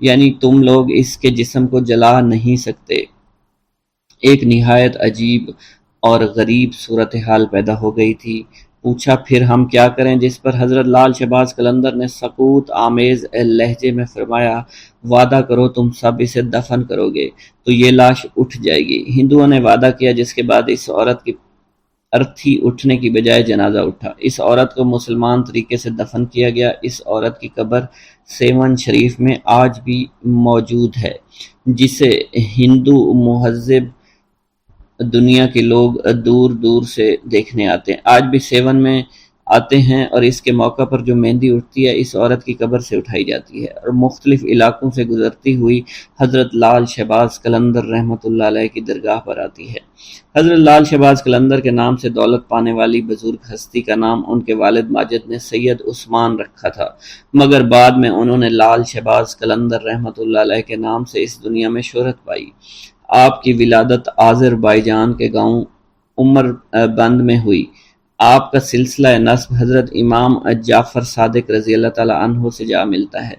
یعنی تم لوگ اس کے جسم کو جلا نہیں سکتے۔ ایک نہایت عجیب اور غریب صورتحال پیدا ہو گئی تھی۔ پوچھا، پھر ہم کیا کریں؟ جس پر حضرت لال شہباز قلندر نے سکوت آمیز لہجے میں فرمایا، وعدہ کرو تم سب اسے دفن کرو گے تو یہ لاش اٹھ جائے گی۔ ہندوؤں نے وعدہ کیا، جس کے بعد اس عورت کی ارتھی اٹھنے کی بجائے جنازہ اٹھا۔ اس عورت کو مسلمان طریقے سے دفن کیا گیا۔ اس عورت کی قبر سیون شریف میں آج بھی موجود ہے، جسے ہندو مہذب دنیا کے لوگ دور دور سے دیکھنے آتے ہیں۔ آج بھی سیون میں آتے ہیں اور اس کے موقع پر جو مہندی اٹھتی ہے اس عورت کی قبر سے اٹھائی جاتی ہے اور مختلف علاقوں سے گزرتی ہوئی حضرت لال شہباز قلندر رحمۃ اللہ علیہ کی درگاہ پر آتی ہے۔ حضرت لال شہباز قلندر کے نام سے دولت پانے والی بزرگ ہستی کا نام ان کے والد ماجد نے سید عثمان رکھا تھا، مگر بعد میں انہوں نے لال شہباز قلندر رحمۃ اللہ علیہ کے نام سے اس دنیا میں شہرت پائی۔ آپ کی ولادت آذربائیجان کے گاؤں عمر بند میں ہوئی۔ آپ کا سلسلہ نسب حضرت امام جعفر صادق رضی اللہ تعالی عنہ سے جا ملتا ہے۔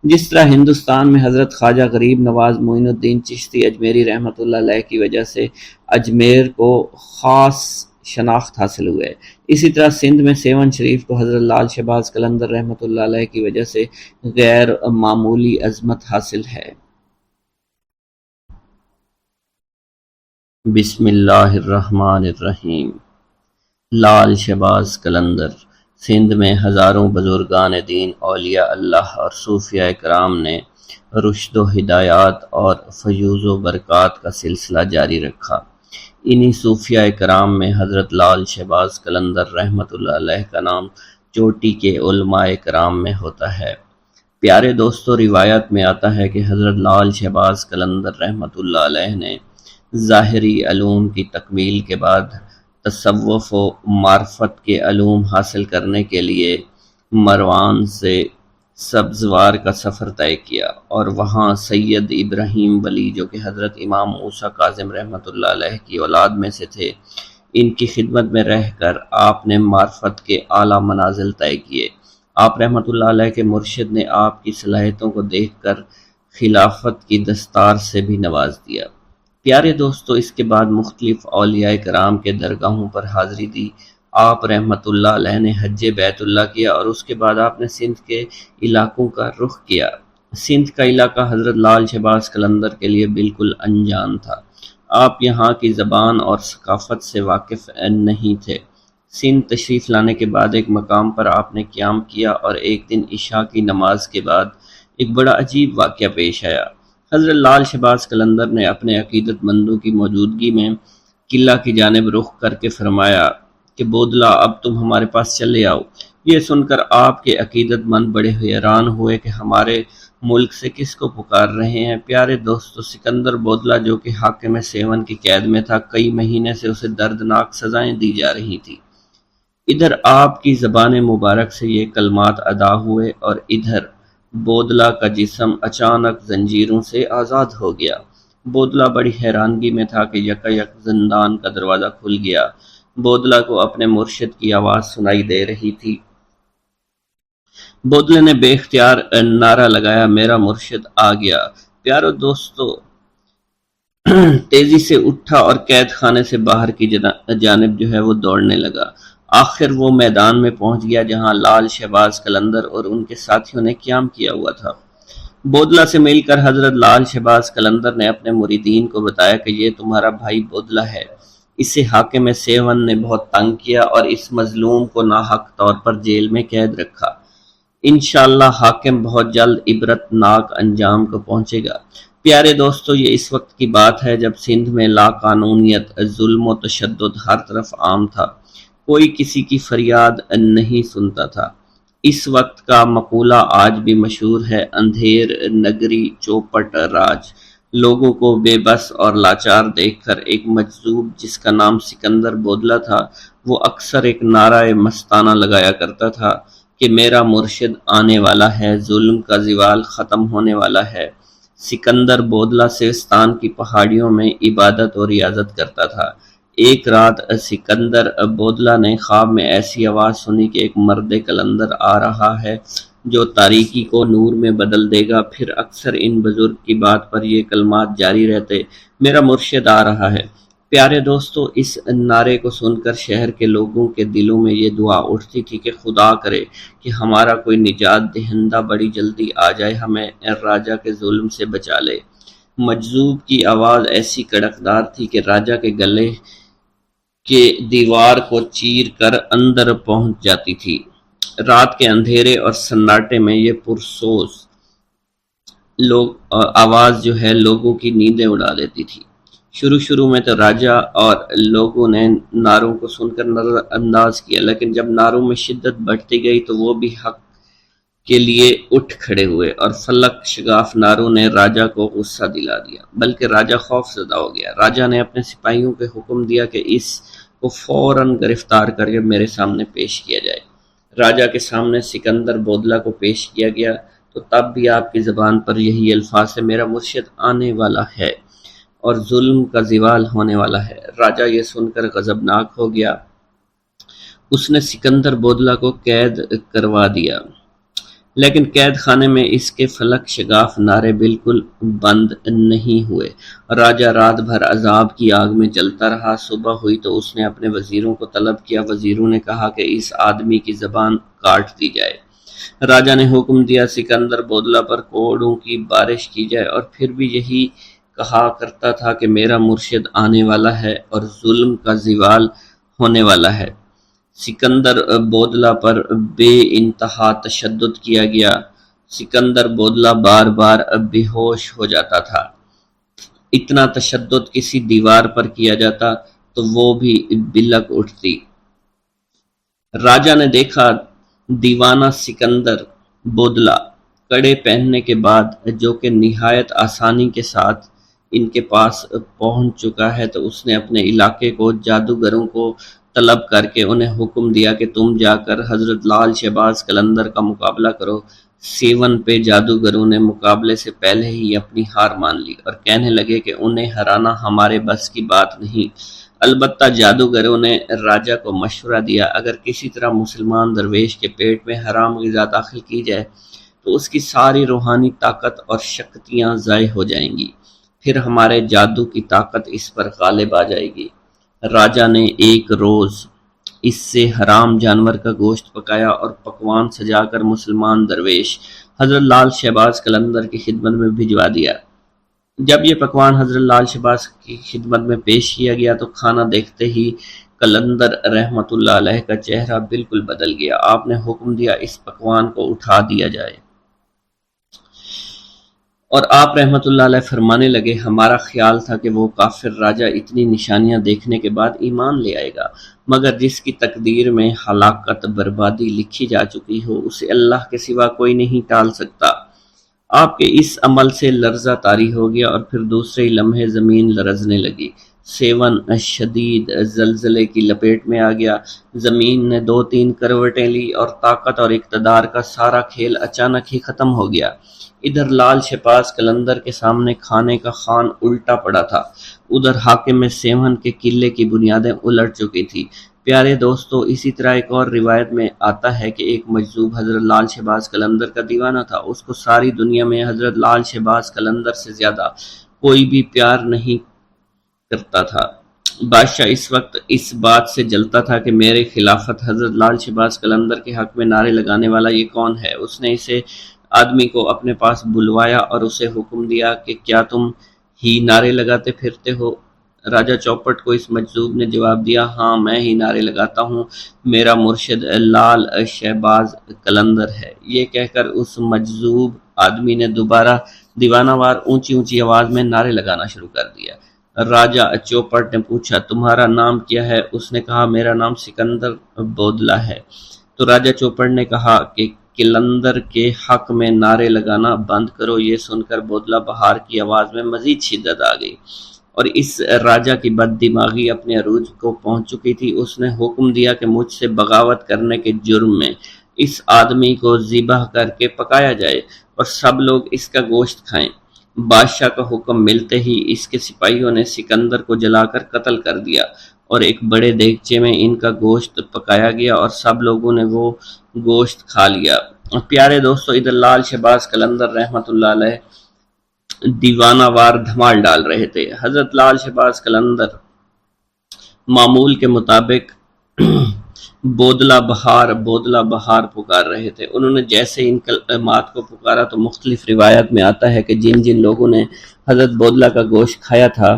جس طرح ہندوستان میں حضرت خواجہ غریب نواز معین الدین چشتی اجمیری رحمۃ اللہ علیہ کی وجہ سے اجمیر کو خاص شناخت حاصل ہوئے، اسی طرح سندھ میں سیون شریف کو حضرت لال شہباز قلندر رحمۃ اللہ علیہ کی وجہ سے غیر معمولی عظمت حاصل ہے۔ بسم اللہ الرحمن الرحیم۔ لال شہباز قلندر سندھ میں ہزاروں بزرگان دین، اولیاء اللہ اور صوفیاء کرام نے رشد و ہدایات اور فیوز و برکات کا سلسلہ جاری رکھا۔ انہی صوفیاء کرام میں حضرت لال شہباز قلندر رحمۃ اللہ علیہ کا نام چوٹی کے علماء کرام میں ہوتا ہے۔ پیارے دوستو، روایت میں آتا ہے کہ حضرت لال شہباز قلندر رحمۃ اللہ علیہ نے ظاہری علوم کی تکمیل کے بعد تصوف و معرفت کے علوم حاصل کرنے کے لیے مروان سے سبزوار کا سفر طے کیا اور وہاں سید ابراہیم ولی جو کہ حضرت امام موسیٰ کاظم رحمۃ اللہ علیہ کی اولاد میں سے تھے، ان کی خدمت میں رہ کر آپ نے معرفت کے اعلیٰ منازل طے کیے۔ آپ رحمۃ اللہ علیہ کے مرشد نے آپ کی صلاحیتوں کو دیکھ کر خلافت کی دستار سے بھی نواز دیا۔ پیارے دوستو، اس کے بعد مختلف اولیاء کرام کے درگاہوں پر حاضری دی۔ آپ رحمۃ اللہ علیہ نے حج بیت اللہ کیا اور اس کے بعد آپ نے سندھ کے علاقوں کا رخ کیا۔ سندھ کا علاقہ حضرت لال شہباز قلندر کے لیے بالکل انجان تھا۔ آپ یہاں کی زبان اور ثقافت سے واقف نہیں تھے۔ سندھ تشریف لانے کے بعد ایک مقام پر آپ نے قیام کیا اور ایک دن عشاء کی نماز کے بعد ایک بڑا عجیب واقعہ پیش آیا۔ حضرت لال شہباز قلندر نے اپنے عقیدت مندوں کی موجودگی میں قلعہ کی جانب رخ کر کے فرمایا کہ بودلہ، اب تم ہمارے پاس چلے آؤ۔ یہ سن کر آپ کے عقیدت مند بڑے حیران ہوئے کہ ہمارے ملک سے کس کو پکار رہے ہیں۔ پیارے دوستو، سکندر بودلہ جو کہ حاکم سیون کی قید میں تھا، کئی مہینے سے اسے دردناک سزائیں دی جا رہی تھی۔ ادھر آپ کی زبان مبارک سے یہ کلمات ادا ہوئے اور ادھر بودلہ کا جسم اچانک زنجیروں سے آزاد ہو گیا۔ بودلہ بڑی حیرانگی میں تھا کہ یکایک زندان کا دروازہ کھل گیا۔ بودلہ کو اپنے مرشد کی آواز سنائی دے رہی تھی۔ بودلے نے بے اختیار نعرہ لگایا، میرا مرشد آ گیا۔ پیارو دوستو، تیزی سے اٹھا اور قید خانے سے باہر کی جانب جو ہے وہ دوڑنے لگا۔ آخر وہ میدان میں پہنچ گیا جہاں لال شہباز قلندر اور ان کے ساتھیوں نے قیام کیا ہوا تھا۔ بودلہ سے مل کر حضرت لال شہباز قلندر نے اپنے مریدین کو بتایا کہ یہ تمہارا بھائی بودلہ ہے۔ اسے حاکم سیون نے بہت تنگ کیا اور اس مظلوم کو ناحق طور پر جیل میں قید رکھا۔ انشاءاللہ حاکم بہت جلد عبرت ناک انجام کو پہنچے گا۔ پیارے دوستو، یہ اس وقت کی بات ہے جب سندھ میں لا قانونیت، ظلم و تشدد ہر طرف عام تھا۔ کوئی کسی کی فریاد نہیں سنتا تھا۔ اس وقت کا مقولہ آج بھی مشہور ہے، اندھیر نگری چوپٹ راج۔ لوگوں کو بے بس اور لاچار دیکھ کر ایک مجذوب جس کا نام سکندر بودلہ تھا، وہ اکثر ایک نعرہ مستانہ لگایا کرتا تھا کہ میرا مرشد آنے والا ہے، ظلم کا زوال ختم ہونے والا ہے۔ سکندر بودلہ سیستان کی پہاڑیوں میں عبادت اور ریاضت کرتا تھا۔ ایک رات سکندر بودلہ نے خواب میں ایسی آواز سنی کہ ایک مرد قلندر آ رہا ہے جو تاریکی کو نور میں بدل دے گا۔ پھر اکثر ان بزرگ کی بات پر یہ کلمات جاری رہتے، میرا مرشد آ رہا ہے۔ پیارے دوستو، اس نعرے کو سن کر شہر کے لوگوں کے دلوں میں یہ دعا اٹھتی تھی کہ خدا کرے کہ ہمارا کوئی نجات دہندہ بڑی جلدی آ جائے، ہمیں راجہ کے ظلم سے بچا لے۔ مجذوب کی آواز ایسی کڑکدار تھی کہ راجہ کے گلے کے دیوار کو چیر کر اندر پہنچ جاتی تھی۔ رات کے اندھیرے اور سناٹے میں یہ پرسوز آواز جو ہے لوگوں کی نیندیں اڑا دیتی تھی۔ شروع میں تو راجہ اور لوگوں نے نعروں کو سن کر نظر انداز کیا، لیکن جب نعروں میں شدت بڑھتی گئی تو وہ بھی حق کے لیے اٹھ کھڑے ہوئے اور فلک شگاف نعروں نے راجہ کو غصہ دلا دیا، بلکہ راجہ خوف زدہ ہو گیا۔ راجہ نے اپنے سپاہیوں کو حکم دیا کہ اس کو فوراً گرفتار کر کے میرے سامنے پیش کیا جائے۔ راجہ کے سامنے سکندر بودلہ کو پیش کیا گیا تو تب بھی آپ کی زبان پر یہی الفاظ ہے، میرا مرشد آنے والا ہے اور ظلم کا زوال ہونے والا ہے۔ راجہ یہ سن کر غضبناک ہو گیا۔ اس نے سکندر بودلہ کو قید کروا دیا، لیکن قید خانے میں اس کے فلک شگاف نعرے بالکل بند نہیں ہوئے۔ راجہ رات بھر عذاب کی آگ میں جلتا رہا۔ صبح ہوئی تو اس نے اپنے وزیروں کو طلب کیا۔ وزیروں نے کہا کہ اس آدمی کی زبان کاٹ دی جائے۔ راجہ نے حکم دیا سکندر بودلہ پر کوڑوں کی بارش کی جائے، اور پھر بھی یہی کہا کرتا تھا کہ میرا مرشد آنے والا ہے اور ظلم کا زوال ہونے والا ہے۔ سکندر بودلہ پر بے انتہا تشدد کیا گیا۔ سکندر بودلہ بار بار بے ہوش ہو جاتا تھا۔ اتنا تشدد کسی دیوار پر کیا جاتا تو وہ بھی بلک اٹھتی۔ راجہ نے دیکھا دیوانہ سکندر بودلہ کڑے پہننے کے بعد جو کہ نہایت آسانی کے ساتھ ان کے پاس پہنچ چکا ہے تو اس نے اپنے علاقے کو جادوگروں کو طلب کر کے انہیں حکم دیا کہ تم جا کر حضرت لال شہباز قلندر کا مقابلہ کرو۔ سیون پہ جادوگروں نے مقابلے سے پہلے ہی اپنی ہار مان لی اور کہنے لگے کہ انہیں ہرانا ہمارے بس کی بات نہیں۔ البتہ جادوگروں نے راجہ کو مشورہ دیا اگر کسی طرح مسلمان درویش کے پیٹ میں حرام غذا داخل کی جائے تو اس کی ساری روحانی طاقت اور شکتیاں ضائع ہو جائیں گی، پھر ہمارے جادو کی طاقت اس پر غالب آ جائے گی۔ راجہ نے ایک روز اس سے حرام جانور کا گوشت پکایا اور پکوان سجا کر مسلمان درویش حضرت لال شہباز قلندر کی خدمت میں بھجوا دیا۔ جب یہ پکوان حضرت لال شہباز کی خدمت میں پیش کیا گیا تو کھانا دیکھتے ہی قلندر رحمۃ اللہ علیہ کا چہرہ بالکل بدل گیا۔ آپ نے حکم دیا اس پکوان کو اٹھا دیا جائے اور آپ رحمۃ اللہ علیہ فرمانے لگے ہمارا خیال تھا کہ وہ کافر راجہ اتنی نشانیاں دیکھنے کے بعد ایمان لے آئے گا، مگر جس کی تقدیر میں ہلاکت بربادی لکھی جا چکی ہو اسے اللہ کے سوا کوئی نہیں ٹال سکتا۔ آپ کے اس عمل سے لرزہ طاری ہو گیا اور پھر دوسرے لمحے زمین لرزنے لگی۔ سیون شدید زلزلے کی لپیٹ میں آ گیا، زمین نے 2-3 کروٹیں لی اور طاقت اور اقتدار کا سارا کھیل اچانک ہی ختم ہو گیا۔ ادھر لال شہباز قلندر کے سامنے کھانے کا خوان الٹا پڑا تھا، ادھر حاکم سیون کے قلعے کی بنیادیں الٹ چکی تھی۔ پیارے دوستو، اسی طرح ایک اور روایت میں آتا ہے کہ ایک مجذوب حضرت لال شہباز قلندر کا دیوانہ تھا، اس کو ساری دنیا میں حضرت لال شہباز قلندر سے زیادہ کوئی بھی پیار نہیں کرتا تھا۔ بادشاہ اس وقت اس بات سے جلتا تھا کہ میرے خلافت حضرت لال شہباز قلندر کے حق میں نعرے لگانے والا یہ کون ہے۔ اس نے اسے آدمی کو اپنے پاس بلوایا اور اسے حکم دیا کہ کیا تم ہی نعرے لگاتے پھرتے ہو؟ راجہ چوپٹ کو اس مجذوب نے جواب دیا، ہاں میں ہی نعرے لگاتا ہوں، میرا مرشد لال شہباز قلندر ہے۔ یہ کہہ کر اس مجذوب آدمی نے دوبارہ دیوانہ وار اونچی اونچی آواز میں نعرے لگانا شروع کر دیا۔ راجہ چوپٹ نے پوچھا تمہارا نام کیا ہے؟ اس نے کہا میرا نام سکندر بودلہ ہے۔ تو راجہ چوپٹ نے کہا کہ قلندر کے حق میں نعرے لگانا بند کرو۔ یہ سن کر بودلہ بہار کی آواز میں مزید شدت آ گئی اور اس راجہ کی بد دماغی اپنے عروج کو پہنچ چکی تھی۔ اس نے حکم دیا کہ مجھ سے بغاوت کرنے کے جرم میں اس آدمی کو ذبح کر کے پکایا جائے اور سب لوگ اس کا گوشت کھائیں۔ بادشاہ کا حکم ملتے ہی اس کے سپاہیوں نے سکندر کو جلا کر قتل کر دیا اور ایک بڑے دیگچے میں ان کا گوشت پکایا گیا اور سب لوگوں نے وہ گوشت کھا لیا۔ پیارے دوستو، ادھر لال شہباز قلندر رحمۃ اللہ علیہ دیوانہ وار دھمال ڈال رہے تھے۔ حضرت لال شہباز قلندر معمول کے مطابق بودلہ بہار پکار رہے تھے۔ انہوں نے جیسے ان کلمات کو پکارا تو مختلف روایات میں آتا ہے کہ جن جن لوگوں نے حضرت بودلہ کا گوشت کھایا تھا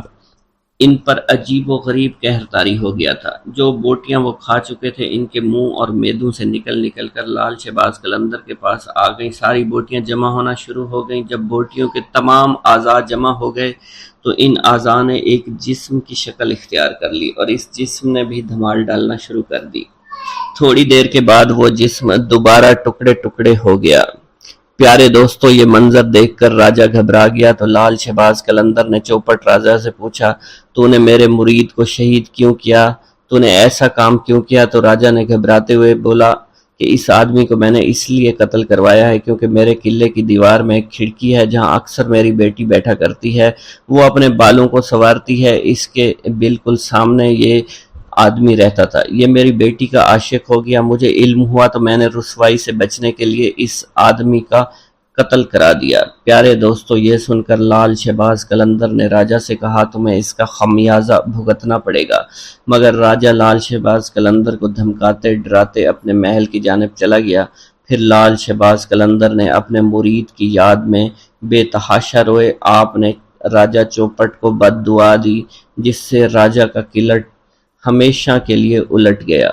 ان پر عجیب و غریب قہر طاری ہو گیا تھا۔ جو بوٹیاں وہ کھا چکے تھے ان کے منہ اور میدوں سے نکل کر لال شہباز قلندر کے پاس آ گئیں۔ ساری بوٹیاں جمع ہونا شروع ہو گئیں۔ جب بوٹیوں کے تمام اعضاء جمع ہو گئے تو ان اعضاء نے ایک جسم کی شکل اختیار کر لی اور اس جسم نے بھی دھمال ڈالنا شروع کر دی۔ تھوڑی دیر کے بعد وہ جسم دوبارہ ٹکڑے ٹکڑے ہو گیا۔ پیارے دوستو، یہ منظر دیکھ کر راجہ گھبرا گیا تو لال شہباز قلندر نے چوپٹ راجہ سے پوچھا تو نے میرے مرید کو شہید کیوں کیا؟ تو نے ایسا کام کیوں کیا؟ تو راجہ نے گھبراتے ہوئے بولا کہ اس آدمی کو میں نے اس لیے قتل کروایا ہے کیونکہ میرے قلعے کی دیوار میں ایک کھڑکی ہے جہاں اکثر میری بیٹی بیٹھا کرتی ہے، وہ اپنے بالوں کو سنوارتی ہے، اس کے بالکل سامنے یہ آدمی رہتا تھا۔ یہ میری بیٹی کا عاشق ہو گیا، مجھے علم ہوا تو میں نے رسوائی سے بچنے کے لیے اس آدمی کا قتل کرا دیا۔ پیارے دوستو، یہ سن کر لال شہباز قلندر نے راجہ سے کہا تمہیں اس کا خمیازہ بھگتنا پڑے گا، مگر راجہ لال شہباز قلندر کو دھمکاتے ڈراتے اپنے محل کی جانب چلا گیا۔ پھر لال شہباز قلندر نے اپنے مرید کی یاد میں بے تحاشا روئے۔ آپ نے راجہ چوپٹ کو بد دعا دی جس سے راجہ کا قلعہ ہمیشہ کے لیے الٹ گیا۔